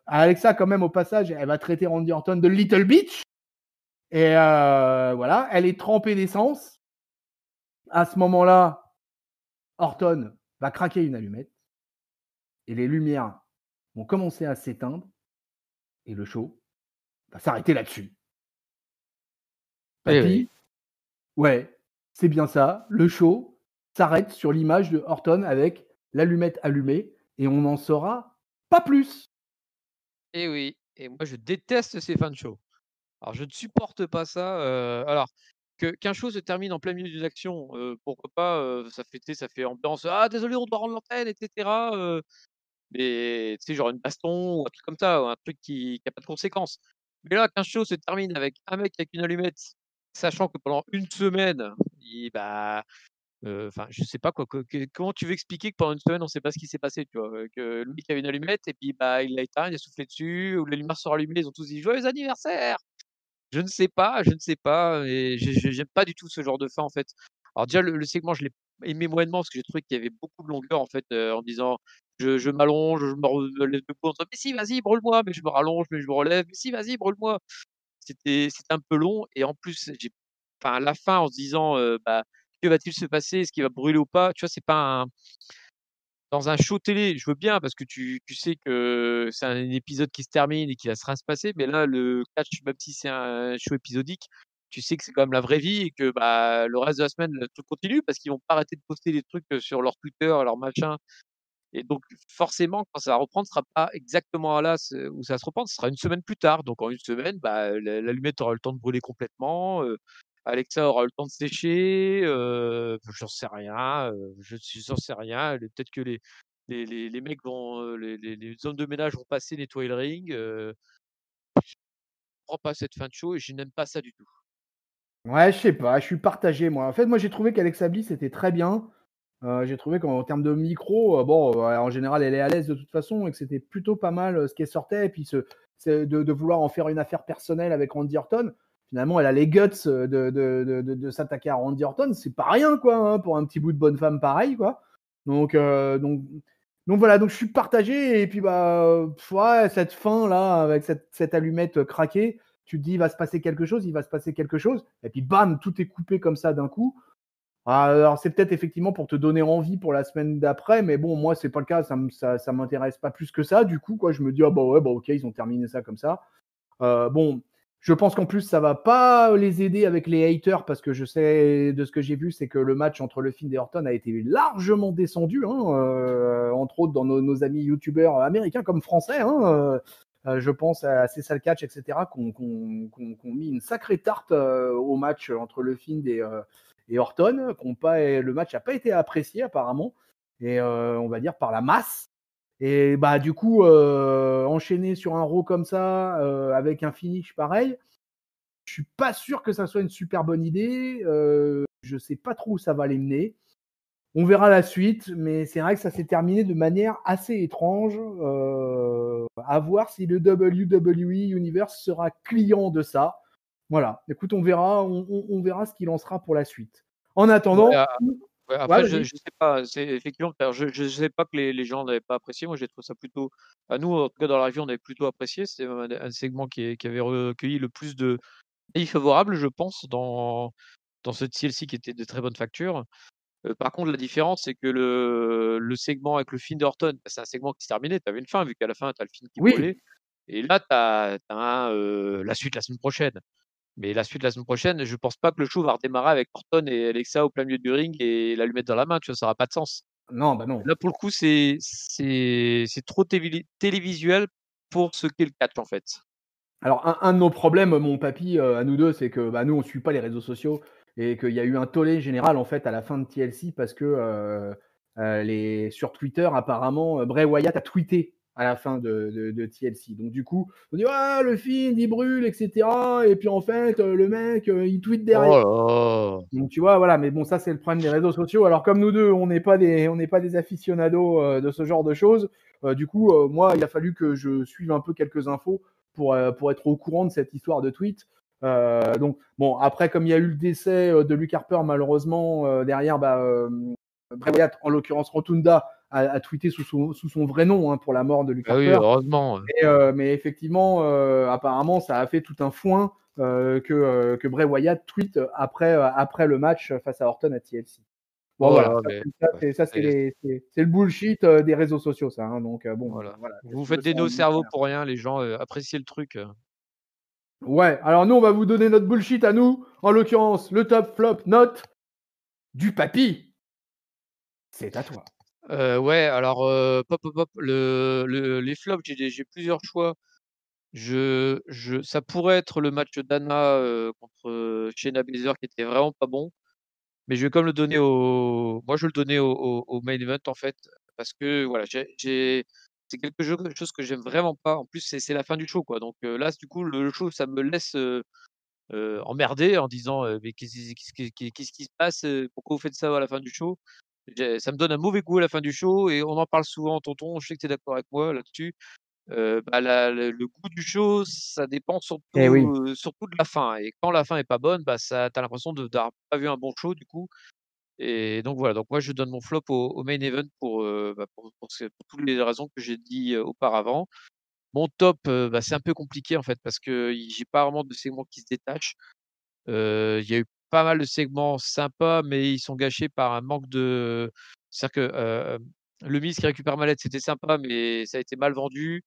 Alexa, quand même, au passage, elle va traiter Randy Orton de Little Bitch. Et voilà, elle est trempée d'essence. À ce moment-là, Orton va craquer une allumette et les lumières vont commencer à s'éteindre et le show va s'arrêter là-dessus. Eh oui. Papy, ouais, c'est bien ça. Le show s'arrête sur l'image de Orton avec l'allumette allumée et on n'en saura pas plus. Eh oui. Et moi, je déteste ces fins de show. Alors, je ne supporte pas ça. Alors, qu'un show se termine en plein milieu d'une action, pourquoi pas, ça fait, tu sais, ça fait ambiance: «Ah désolé, on doit rendre l'antenne» et cetera, mais tu sais, genre une baston ou un truc comme ça, ou un truc qui a pas de conséquences. Mais là, qu'un show se termine avec un mec avec une allumette, sachant que pendant une semaine, enfin, je sais pas quoi, comment tu veux expliquer que pendant une semaine, on sait pas ce qui s'est passé, tu vois? Que le mec avait une allumette et puis, il l'a éteint, il a soufflé dessus, ou les lumières sont rallumées, ils ont tous dit: «Joyeux anniversaire!» je ne sais pas et j'aime pas du tout ce genre de fin, en fait. Alors déjà le segment, je l'ai aimé moyennement parce que j'ai trouvé qu'il y avait beaucoup de longueur, en fait, en disant: «Je m'allonge, je me relève debout en disant: "Mais si, vas-y, brûle-moi!" mais je me rallonge, mais je me relève: "Mais si, vas-y, brûle-moi!"» C'était un peu long et en plus, à la fin en se disant, «Que va-t-il se passer? Est-ce qu'il va brûler ou pas?» Tu vois? C'est pas un Dans un show télé, je veux bien parce que tu sais que c'est un épisode qui se termine et qu'il va se rien se passer, mais là, le catch, même si c'est un show épisodique, tu sais que c'est quand même la vraie vie et que, le reste de la semaine, le truc continue parce qu'ils vont pas arrêter de poster des trucs, sur leur Twitter, leur machin et donc forcément, quand ça va reprendre, ce sera pas exactement à là ce où ça va se reprendre, ce sera une semaine plus tard. Donc en une semaine, l'allumette aura le temps de brûler complètement, Alexa aura le temps de sécher, j'en sais rien, j'en sais rien. Peut-être que les mecs vont, les hommes de ménage vont passer nettoyer le ring, je comprends pas cette fin de show et je n'aime pas ça du tout. Ouais, je sais pas, je suis partagé, moi. En fait, moi, j'ai trouvé qu'Alexa Bliss était très bien. J'ai trouvé qu'en termes de micro, en général, elle est à l'aise de toute façon et que c'était plutôt pas mal, ce qui sortait et puis c'est de vouloir en faire une affaire personnelle avec Randy Orton. Finalement, elle a les guts, de s'attaquer à Randy Orton. C'est pas rien, quoi, hein, pour un petit bout de bonne femme pareil, quoi. Donc voilà, donc je suis partagé et puis, ouais, cette fin-là, avec cette allumette, craquée, tu te dis: «Il va se passer quelque chose, il va se passer quelque chose» et puis bam, tout est coupé comme ça d'un coup. Alors c'est peut-être effectivement pour te donner envie pour la semaine d'après, mais bon, moi, c'est pas le cas, ça m'intéresse pas plus que ça, du coup, quoi. Je me dis: «Ah ouais, OK, ils ont terminé ça comme ça». Bon, je pense qu'en plus, ça va pas les aider avec les haters parce que je sais, de ce que j'ai vu, c'est que le match entre le Fiend et Orton a été largement descendu, hein, entre autres dans nos amis youtubeurs américains comme français, hein, je pense à Cessal Catch, et cetera, qui ont mis une sacrée tarte, au match entre le Fiend et Orton, le match n'a pas été apprécié apparemment. et on va dire par la masse. Et bah du coup, enchaîner sur un Raw comme ça, avec un finish pareil, je suis pas sûr que ça soit une super bonne idée. Je sais pas trop où ça va les mener. On verra la suite, mais c'est vrai que ça s'est terminé de manière assez étrange. À voir si le WWE Universe sera client de ça. Voilà. Écoute, on verra ce qu'il en sera pour la suite. En Ouais, attendant, ouais, ouais, après vas-y. je sais pas, c'est effectivement, alors je sais pas que les gens n'avaient pas apprécié. Moi, j'ai trouvé ça plutôt, nous, en tout cas dans la région, on avait plutôt apprécié. C'est un segment qui avait recueilli le plus de avis favorables, je pense, dans ce TLC qui était de très bonne facture. Par contre, la différence, c'est que le segment avec le film d'Orton, bah, c'est un segment qui se terminait. Tu avais une fin, vu qu'à la fin, tu as le film qui Oui. brûlait. Et là, tu as la suite la semaine prochaine. Mais la suite la semaine prochaine, je pense pas que le show va redémarrer avec Orton et Alexa au plein milieu du ring et la lui mettre dans la main, tu vois? Ça aura pas de sens. Non, bah non. Là, pour le coup, c'est trop télévisuel pour ce qu'est le catch, en fait. Alors un de nos problèmes, mon papy, à nous 2, c'est que, bah, nous on suit pas les réseaux sociaux et qu'il y a eu un tollé général en fait à la fin de TLC parce que, les sur Twitter apparemment, Bray Wyatt a tweeté à la fin de TLC. Donc du coup, on dit: «Ah le Fiend il brûle et cetera» et puis en fait, le mec, il tweet derrière. Oh là là! Donc tu vois, voilà, mais bon, ça c'est le problème des réseaux sociaux. Alors comme nous 2, on n'est pas des aficionados, de ce genre de choses, du coup, moi, il a fallu que je suive un peu quelques infos pour être au courant de cette histoire de tweet. Donc bon, après comme il y a eu le décès, de Luke Harper malheureusement, derrière, bah, Bray Wyatt, en l'occurrence Rotunda, a tweeté sous son vrai nom, hein, pour la mort de Luke Bah oui, Harper. heureusement, Mais effectivement, apparemment, ça a fait tout un foin que Bray Wyatt tweet après le match face à Orton à TLC. Bon, oh là voilà, là, mais ouais, c'est le bullshit des réseaux sociaux, ça. Hein, donc, bon, voilà. voilà, Vous qu'est-ce vous que tu veux, faites des ça, on nœuds au y peut cerveau rien. pour rien, les gens, appréciez le truc. Ouais, alors nous, on va vous donner notre bullshit à nous. En l'occurrence, le top flop note du papy. C'est à toi. Ouais, alors, pop, pop, pop, les flops, j'ai plusieurs choix. Ça pourrait être le match d'Anna, contre, Shayna Baszler qui était vraiment pas bon, mais je vais quand même le donner moi je vais le donner au main event en fait, parce que voilà, c'est quelque chose que j'aime vraiment pas. En plus, c'est la fin du show quoi, donc là, du coup, le show, ça me laisse, emmerdé en disant, «Mais qu'est-ce qui se passe? Pourquoi vous faites ça à la fin du show?» Ça me donne un mauvais goût à la fin du show et on en parle souvent, tonton, je sais que tu es d'accord avec moi là-dessus. Bah, le goût du show, ça dépend Eh oui. surtout de la fin et quand la fin est pas bonne, bah, ça tu as l'impression d'avoir pas vu un bon show du coup et donc voilà, donc moi je donne mon flop au main event bah, pour toutes les raisons que j'ai dit, auparavant. Mon top, bah, c'est un peu compliqué en fait parce que j'ai pas vraiment de segments qui se détachent. Il y a eu pas mal de segments sympas, mais ils sont gâchés par un manque de c'est-à-dire que, le Miz qui récupère Mallette, c'était sympa, mais ça a été mal vendu.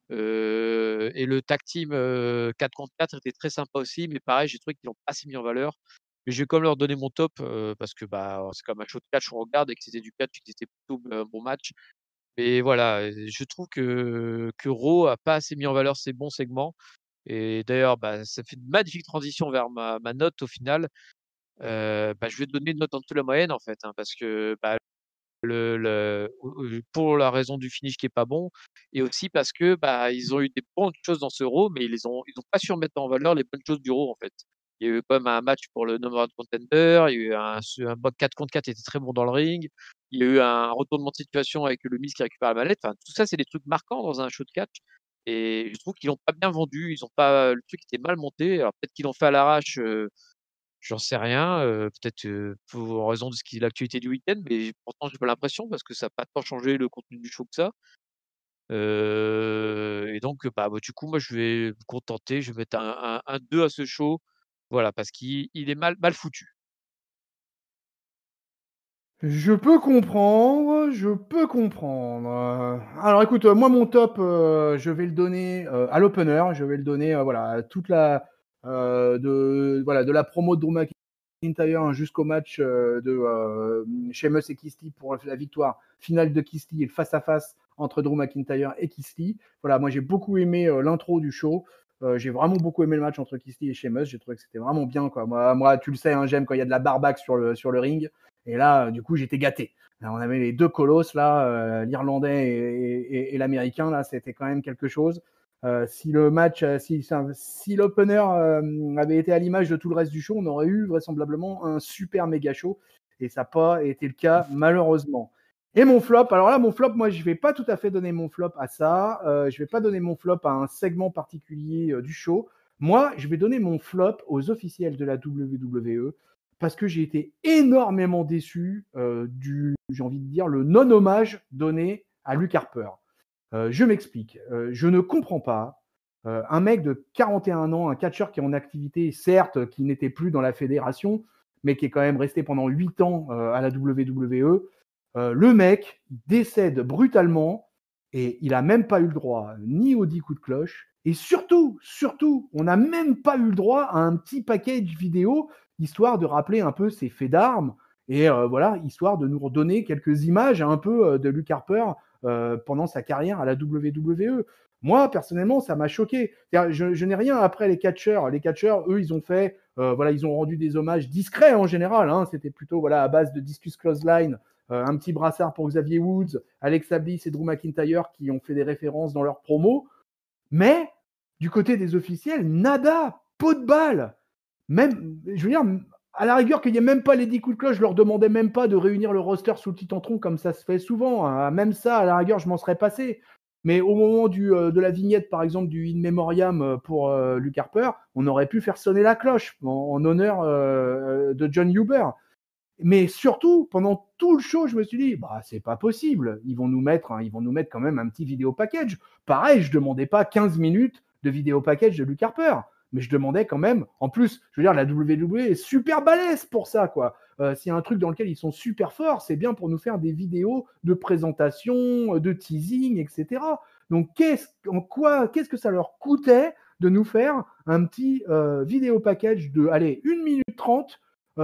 Et le tag team, 4 contre 4 était très sympa aussi, mais pareil, j'ai trouvé qu'ils l'ont pas assez mis en valeur. Mais je vais quand même leur donner mon top, parce que, bah, c'est comme un show de catch, on regarde et que c'était du catch et que c'était plutôt un bon match. Mais voilà, je trouve que Raw a pas assez mis en valeur ses bons segments et d'ailleurs, bah, ça fait une magnifique transition vers ma note au final. Bah, je vais donner une note en dessous de la moyenne en fait, hein, parce que, bah, pour la raison du finish qui est pas bon et aussi parce que, bah, ils ont eu des bonnes choses dans ce Raw, mais ils ont pas su remettre en valeur les bonnes choses du Raw, en fait. Il y a eu quand même un match pour le number one contender, il y a eu un mode 4 contre 4 était très bon dans le ring, il y a eu un retournement de situation avec le Miz qui récupère la mallette, enfin tout ça, c'est des trucs marquants dans un show de catch et je trouve qu'ils l'ont pas bien vendu, ils ont pas le truc était mal monté, alors peut-être qu'ils l'ont fait à l'arrache, j'en sais rien, peut-être, pour en raison de ce qui est l'actualité du week-end, mais pourtant j'ai pas l'impression parce que ça a pas tant changé le contenu du show que ça. Et donc, bah, du coup, moi je vais me contenter, je vais mettre un 2 à ce show, voilà, parce qu'il est mal foutu. Je peux comprendre, je peux comprendre. Alors écoute, moi mon top, je vais le donner, à l'opener. Je vais le donner, voilà, à toute la, de la promo de Drew McIntyre jusqu'au match, Sheamus et Keith Lee pour la victoire finale de Keith Lee et le face à face entre Drew McIntyre et Keith Lee. Voilà, moi j'ai beaucoup aimé, l'intro du show. J'ai vraiment beaucoup aimé le match entre Kisti et Sheamus. J'ai trouvé que c'était vraiment bien, quoi. Moi, tu le sais, hein, j'aime quand il y a de la barbaque sur le ring. Et là, du coup, j'étais gâté. On avait les deux colosses, là, l'Irlandais et l'Américain, là, c'était quand même quelque chose. Si le match, si l'opener avait été à l'image de tout le reste du show, on aurait eu vraisemblablement un super méga show. Et ça n'a pas été le cas, malheureusement. Et mon flop, alors là, mon flop, moi, je ne vais pas tout à fait donner mon flop à ça. Je ne vais pas donner mon flop à un segment particulier du show. Moi, je vais donner mon flop aux officiels de la WWE parce que j'ai été énormément déçu j'ai envie de dire, le non-hommage donné à Luke Harper. Je m'explique. Je ne comprends pas. Un mec de 41 ans, un catcheur qui est en activité, certes, qui n'était plus dans la fédération, mais qui est quand même resté pendant 8 ans à la WWE. Le mec décède brutalement et il n'a même pas eu le droit ni aux 10 coups de cloche. Et surtout, on n'a même pas eu le droit à un petit package vidéo, histoire de rappeler un peu ses faits d'armes et voilà, histoire de nous redonner quelques images un peu de Luke Harper pendant sa carrière à la WWE. Moi, personnellement, ça m'a choqué. Je n'ai rien après les catcheurs. Les catcheurs, eux, ils ont fait, voilà, ils ont rendu des hommages discrets en général. Hein. C'était plutôt voilà, à base de Discus Clothesline, un petit brassard pour Xavier Woods, Alexa Bliss et Drew McIntyre qui ont fait des références dans leurs promos. Mais du côté des officiels, nada, pot de balle. Même, je veux dire, à la rigueur qu'il n'y ait même pas les 10 coups de cloche, je leur demandais même pas de réunir le roster sous le Titantron comme ça se fait souvent. Hein. Même ça, à la rigueur, je m'en serais passé. Mais au moment de la vignette, par exemple, du In Memoriam pour Luke Harper, on aurait pu faire sonner la cloche en honneur de John Huber. Mais surtout, pendant tout le show, je me suis dit, bah, c'est pas possible. Ils vont nous mettre quand même un petit vidéo package. Pareil, je demandais pas 15 minutes de vidéo package de Luke Harper. Mais je demandais quand même, en plus, je veux dire, la WWE est super balèze pour ça, quoi. S'il y a un truc dans lequel ils sont super forts, c'est bien pour nous faire des vidéos de présentation, de teasing, etc. Donc, qu'est-ce que ça leur coûtait de nous faire un petit vidéo package de, allez, 1 minute 30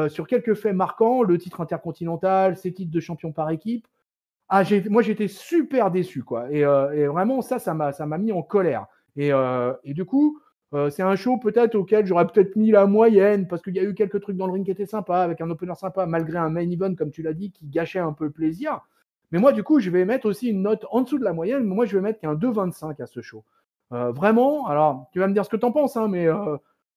sur quelques faits marquants, le titre intercontinental, ses titres de champion par équipe. Ah, moi, j'étais super déçu, quoi. Et vraiment, ça m'a mis en colère. Et du coup, c'est un show peut-être auquel j'aurais peut-être mis la moyenne, parce qu'il y a eu quelques trucs dans le ring qui étaient sympas, avec un opener sympa, malgré un main event, comme tu l'as dit, qui gâchait un peu le plaisir. Mais moi, du coup, je vais mettre aussi une note en dessous de la moyenne. Moi, je vais mettre qu'un 2,25 à ce show. Vraiment, alors, tu vas me dire ce que tu en penses, hein, mais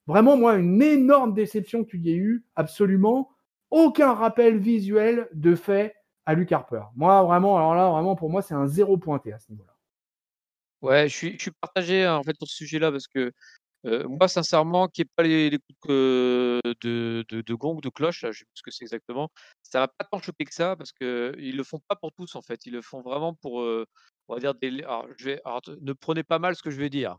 vraiment, moi, une énorme déception qu'il y ait eu, absolument aucun rappel visuel de fait à Luke Harper. Moi, vraiment, alors là, vraiment, pour moi, c'est un zéro pointé à ce niveau-là. Ouais, je suis partagé, hein, en fait, sur ce sujet-là parce que, moi, sincèrement, qu'il y ait pas les coups de gong, de cloche, là, je sais plus ce que c'est exactement, ça m'a pas tant choqué que ça parce qu'ils le font pas pour tous, en fait. Ils le font vraiment pour, on va dire alors ne prenez pas mal ce que je vais dire.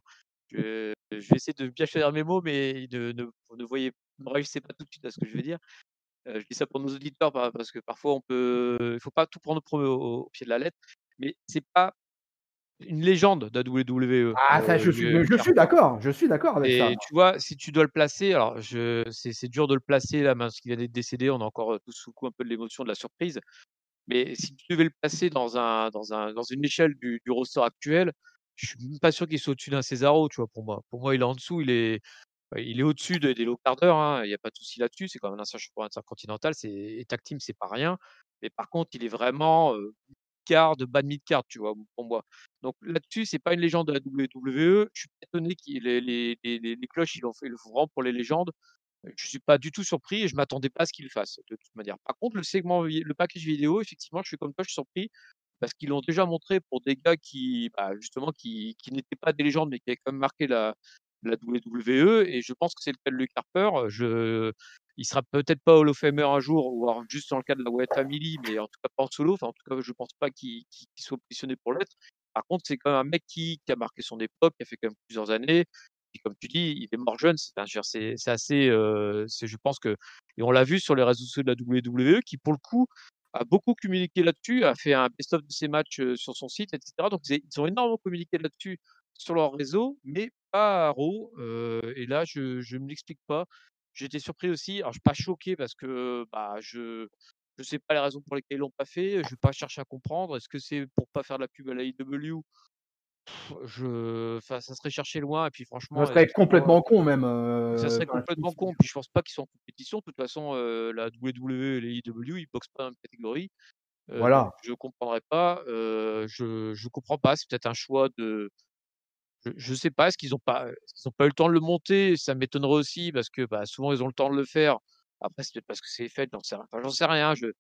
Je vais essayer de bien choisir mes mots, mais ne réagissez pas tout de suite à ce que je vais dire. Je dis ça pour nos auditeurs parce que parfois il faut pas tout prendre au pied de la lettre, mais c'est pas une légende de la WWE, Ah, ça, Luke Harper. je suis d'accord avec ça. Et tu vois, si tu dois le placer, alors c'est dur de le placer là, parce qu'il vient d'être décédé, on est encore, tous sous le coup un peu de l'émotion, de la surprise. Mais si tu devais le placer dans une échelle du roster actuel, je suis même pas sûr qu'il soit au-dessus d'un Cesaro, tu vois, pour moi. Pour moi, il est en dessous, il est au-dessus des low carders, hein, il y a pas de souci là-dessus. C'est quand même un ancien champion intercontinental, et tag team, c'est pas rien. Mais par contre, il est vraiment, card, de bas de mid-card, tu vois, pour moi. Donc là-dessus, c'est pas une légende de la WWE. Je suis étonné qu'il les cloches, ils le font vraiment pour les légendes. Je suis pas du tout surpris et je m'attendais pas à ce qu'ils le fassent, de toute manière. Par contre, le package vidéo, effectivement, je suis comme toi, je suis surpris parce qu'ils l'ont déjà montré pour des gars qui, bah, justement, qui n'étaient pas des légendes, mais qui avaient quand même marqué la WWE, et je pense que c'est le cas de Luke Harper. Il sera peut-être pas Hall of Famer un jour, ou alors juste dans le cas de la Wyatt Family, mais en tout cas pas en solo. Enfin, en tout cas, je pense pas qu'il soit positionné pour l'être. Par contre, c'est quand même un mec qui a marqué son époque, qui a fait quand même plusieurs années. Et comme tu dis, il est mort jeune. C'est assez, je pense que, et on l'a vu sur les réseaux sociaux de la WWE, qui pour le coup a beaucoup communiqué là-dessus, a fait un best-of de ses matchs sur son site, etc. Donc ils ont énormément communiqué là-dessus sur leur réseau, mais pas à Raw. Et là, je me l'explique pas. J'étais surpris aussi. Alors, je suis pas choqué parce que bah, je sais pas les raisons pour lesquelles ils l'ont pas fait. Je vais pas chercher à comprendre. Est-ce que c'est pour pas faire de la pub à la AEW? Enfin, ça serait chercher loin et puis Ça franchement, serait excuse-moi, complètement con même, ça serait enfin, complètement con. Puis je pense pas qu'ils sont en compétition. De toute façon, la WWE et les IW, ils boxent pas dans la même catégorie, donc voilà. je comprendrais pas, je comprends pas. C'est peut-être un choix de je sais pas, est-ce qu'ils ont pas eu le temps de le monter? Ça m'étonnerait aussi parce que, bah, souvent ils ont le temps de le faire. Après, c'est peut-être parce que c'est fait, j'en sais rien. Je vais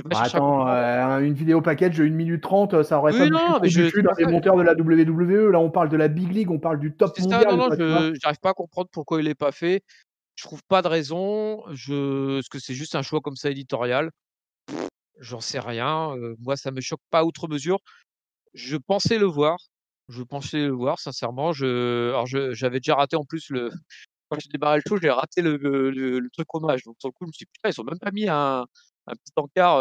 pas Bah, chercher à attends, comprendre. une vidéo package de 1 minute 30, ça aurait pas Oui, vu le non, mais trou du c'est cul d'un pas des ça. monteurs de la WWE. Là, on parle de la Big League, on parle du top C'est ça, non, mondial, non, quoi, tu vois? je j'arrive pas à comprendre pourquoi il l'ait pas fait. Je trouve pas de raison. Est-ce que c'est juste un choix comme ça éditorial? J'en sais rien, moi ça me choque pas outre mesure. Je pensais le voir, je pensais le voir sincèrement. J'avais déjà raté en plus le quand j'ai démarré le show, j'ai raté le truc hommage. Donc sur le coup, je me suis dit: «Putain, ils ont même pas mis un petit encart,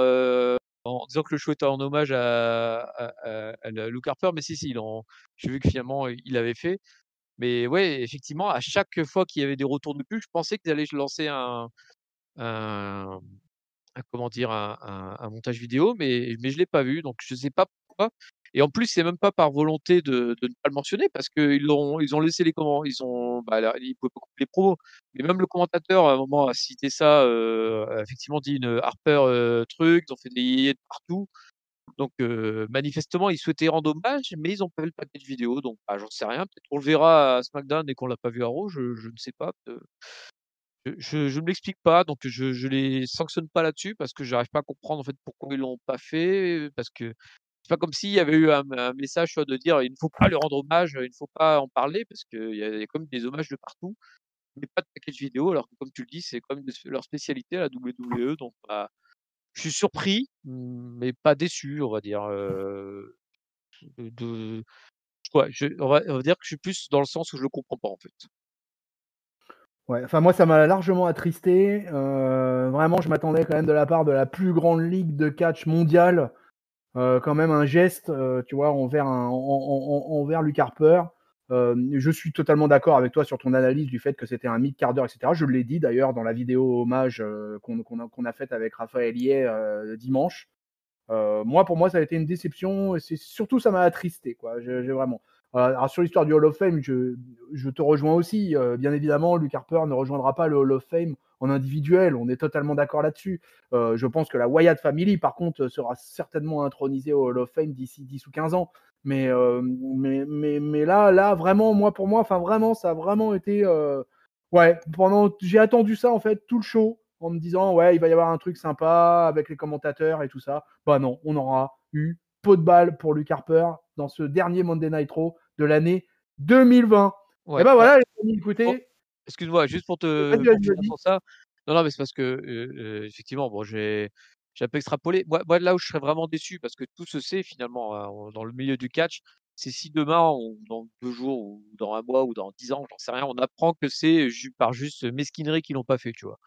en disant que le show était en hommage à Luke Harper». Mais si, si, j'ai vu que finalement, il l'avait fait. Mais ouais, effectivement, à chaque fois qu'il y avait des retours de pub, je pensais qu'ils allaient lancer un comment dire? Un montage vidéo, mais je l'ai pas vu, donc je sais pas pourquoi. Et en plus, c'est même pas par volonté de ne pas le mentionner parce qu'ils ont laissé les comment ils ont bah, là, ils pouvaient pas couper les promos. Mais même le commentateur, à un moment, a cité ça, a effectivement dit une Harper, truc, ils ont fait des yéyés de partout. Donc manifestement, ils souhaitaient rendre hommage, mais ils ont pas fait le package vidéo, donc bah, j'en sais rien. Peut-être qu'on le verra à SmackDown et qu'on l'a pas vu à Raw, je ne sais pas. Je me l'explique pas, donc je les sanctionne pas là-dessus parce que j'arrive pas à comprendre, en fait, pourquoi ils l'ont pas fait, parce que c'est pas comme s'il y avait eu un message, tu vois, de dire: «Il ne faut pas lui rendre hommage, il ne faut pas en parler», parce qu'il y a quand même des hommages de partout, mais pas de package vidéo alors que comme tu le dis, c'est quand même leur spécialité à la WWE, donc bah, je suis surpris, mais pas déçu, on va dire, de ouais, on va dire que je suis plus dans le sens où je le comprends pas, en fait. Ouais, enfin moi ça m'a largement attristé, vraiment je m'attendais quand même de la part de la plus grande ligue de catch mondiale, quand même un geste, tu vois, envers Luke Harper. Je suis totalement d'accord avec toi sur ton analyse du fait que c'était un mid-quart d'heure et cetera. Je l'ai dit d'ailleurs dans la vidéo hommage, qu'on a faite avec Raphaël Lié, dimanche. Moi, pour moi, ça a été une déception et c'est surtout ça m'a attristé, quoi. J'ai vraiment. Alors sur l'histoire du Hall of Fame, je te rejoins aussi. Bien évidemment, Luke Harper ne rejoindra pas le Hall of Fame en individuel. On est totalement d'accord là-dessus. Je pense que la Wyatt Family, par contre, sera certainement intronisée au Hall of Fame d'ici 10 ou 15 ans. Mais là, vraiment, moi, pour moi, enfin, vraiment, ça a vraiment été. Ouais, j'ai attendu ça, en fait, tout le show, en me disant, ouais, il va y avoir un truc sympa avec les commentateurs et tout ça. Bah non, on aura eu pot de balle pour Luke Harper dans ce dernier Monday Night Raw de l'année 2020. Et Ouais, ben bah, voilà, les amis, oh, écoutez. excuse-moi, juste Vas-y, pour vas-y, finir vas-y. sur ça. Non, non, mais c'est parce que, effectivement, bon, j'ai un peu extrapolé. Moi, là où je serais vraiment déçu, parce que tout se sait finalement, dans le milieu du catch, c'est si demain ou dans 2 jours ou dans 1 mois ou dans 10 ans, j'en sais rien, on apprend que c'est par juste mesquinerie qu'ils l'ont pas fait, tu vois?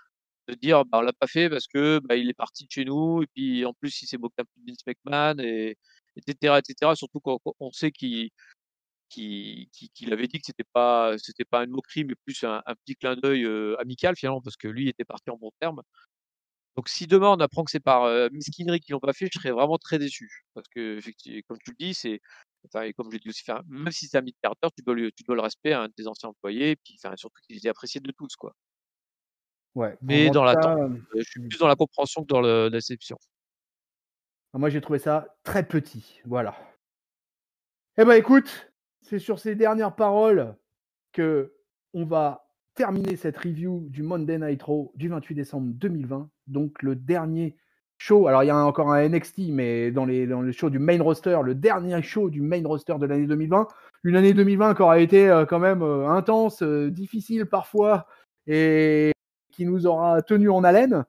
De dire: «Bah, on l'a pas fait parce que, bah, il est parti de chez nous et puis en plus il s'est moqué un peu de Vince McMahon» et cetera et cetera. Surtout quand on sait qu'il avait dit que c'était pas une moquerie, mais plus un petit clin d'œil, amical finalement, parce que lui était parti en bons termes. Donc si demain on apprend que c'est par, mesquinerie qu'ils l'ont pas fait, je serais vraiment très déçu. Parce qu'effecti comme tu le dis, c'est enfin et comme je l'ai dit aussi, enfin, même si c'est un mid-carter, tu dois le respect à un de tes anciens employés, et puis enfin surtout qu'il est apprécié de tous, quoi. Ouais, Mais en dans tout l'attente, cas, je suis plus dans la compréhension que dans la déception. moi j'ai trouvé ça très petit. Voilà. Eh ben écoute, c'est sur ces dernières paroles que on va terminer cette review du Monday Night Raw du 28 décembre 2020. Donc le dernier show. Alors il y a encore un NXT, mais dans le show du main roster, le dernier show du main roster de l'année 2020. Une année 2020 qui aura été quand même intense, difficile parfois, et qui nous aura tenu en haleine.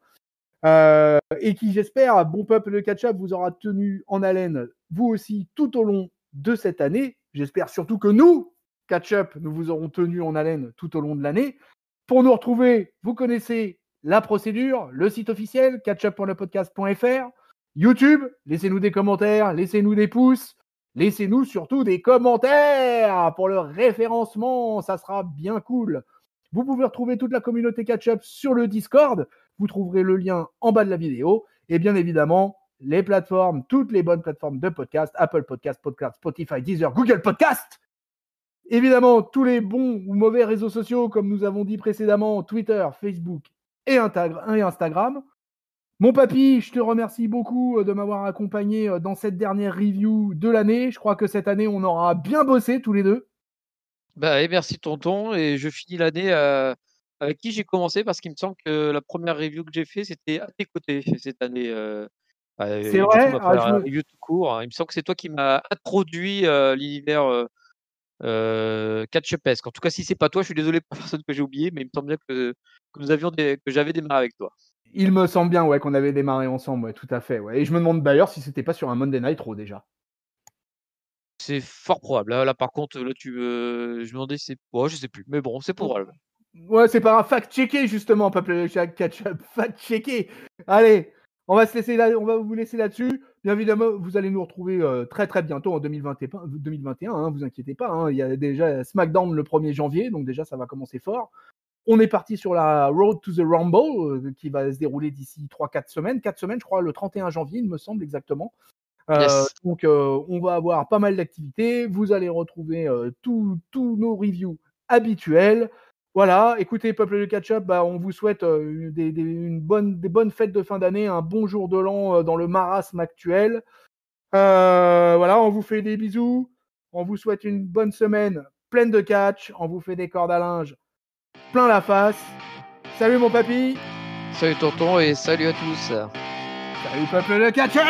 Et qui, j'espère, bon peuple de catch-up, vous aura tenu en haleine, vous aussi, tout au long de cette année. J'espère surtout que nous, catch-up, nous vous aurons tenu en haleine tout au long de l'année. Pour nous retrouver, vous connaissez la procédure, le site officiel, catchup.lepodcast.fr, YouTube, laissez-nous des commentaires, laissez-nous des pouces, laissez-nous surtout des commentaires pour le référencement, ça sera bien cool. Vous pouvez retrouver toute la communauté catch-up sur le Discord, vous trouverez le lien en bas de la vidéo, et bien évidemment, les plateformes, toutes les bonnes plateformes de podcast, Apple Podcast, Podcast, Spotify, Deezer, Google Podcast. Évidemment, tous les bons ou mauvais réseaux sociaux, comme nous avons dit précédemment, Twitter, Facebook et Instagram. Mon papy, je te remercie beaucoup de m'avoir accompagné dans cette dernière review de l'année. Je crois que cette année, on aura bien bossé tous les deux. Bah, et merci tonton et je finis l'année, avec qui j'ai commencé parce qu'il me semble que la première review que j'ai fait, c'était à tes côtés cette année, C'est et du coup, vrai, après la review tout court, il me semble que c'est toi qui m'as introduit, l'univers, Ketchupesque. En tout cas, si c'est pas toi, je suis désolé pour la personne que j'ai oubliée, mais il me semble bien que j'avais démarré avec toi. Il me semble bien ouais, qu'on avait démarré ensemble, ouais, tout à fait. Ouais. Et je me demande d'ailleurs si c'était pas sur un Monday Night Raw déjà. C'est fort probable. Là par contre, là je me demandais c'est ouais, je sais plus, mais bon, c'est probable. Ouais, c'est pas grave. Fact-checker justement, Peuple Ketchup. Fact-checker. Allez, on va vous laisser là-dessus. Bien évidemment, vous allez nous retrouver très très bientôt en 2021. Hein, vous inquiétez pas. Hein, il y a déjà SmackDown le 1er janvier, donc déjà ça va commencer fort. On est parti sur la Road to the Rumble qui va se dérouler d'ici 3-4 semaines. 4 semaines, je crois, le 31 janvier, il me semble exactement. Yes. Donc, on va avoir pas mal d'activités. Vous allez retrouver tous nos reviews habituels. Voilà, écoutez, Peuple de Ketchup, on vous souhaite des bonnes fêtes de fin d'année, un bon jour de l'an dans le marasme actuel. Voilà, on vous fait des bisous. On vous souhaite une bonne semaine pleine de catch. On vous fait des cordes à linge plein la face. Salut mon papy. Salut tonton et salut à tous. Salut Peuple de Ketchup.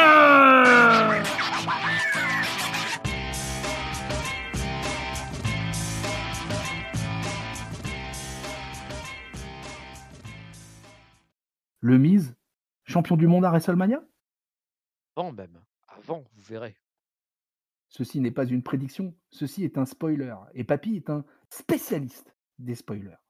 Le Miz, champion du monde à WrestleMania? Avant même, avant, vous verrez. Ceci n'est pas une prédiction, ceci est un spoiler. Et Papy est un spécialiste des spoilers.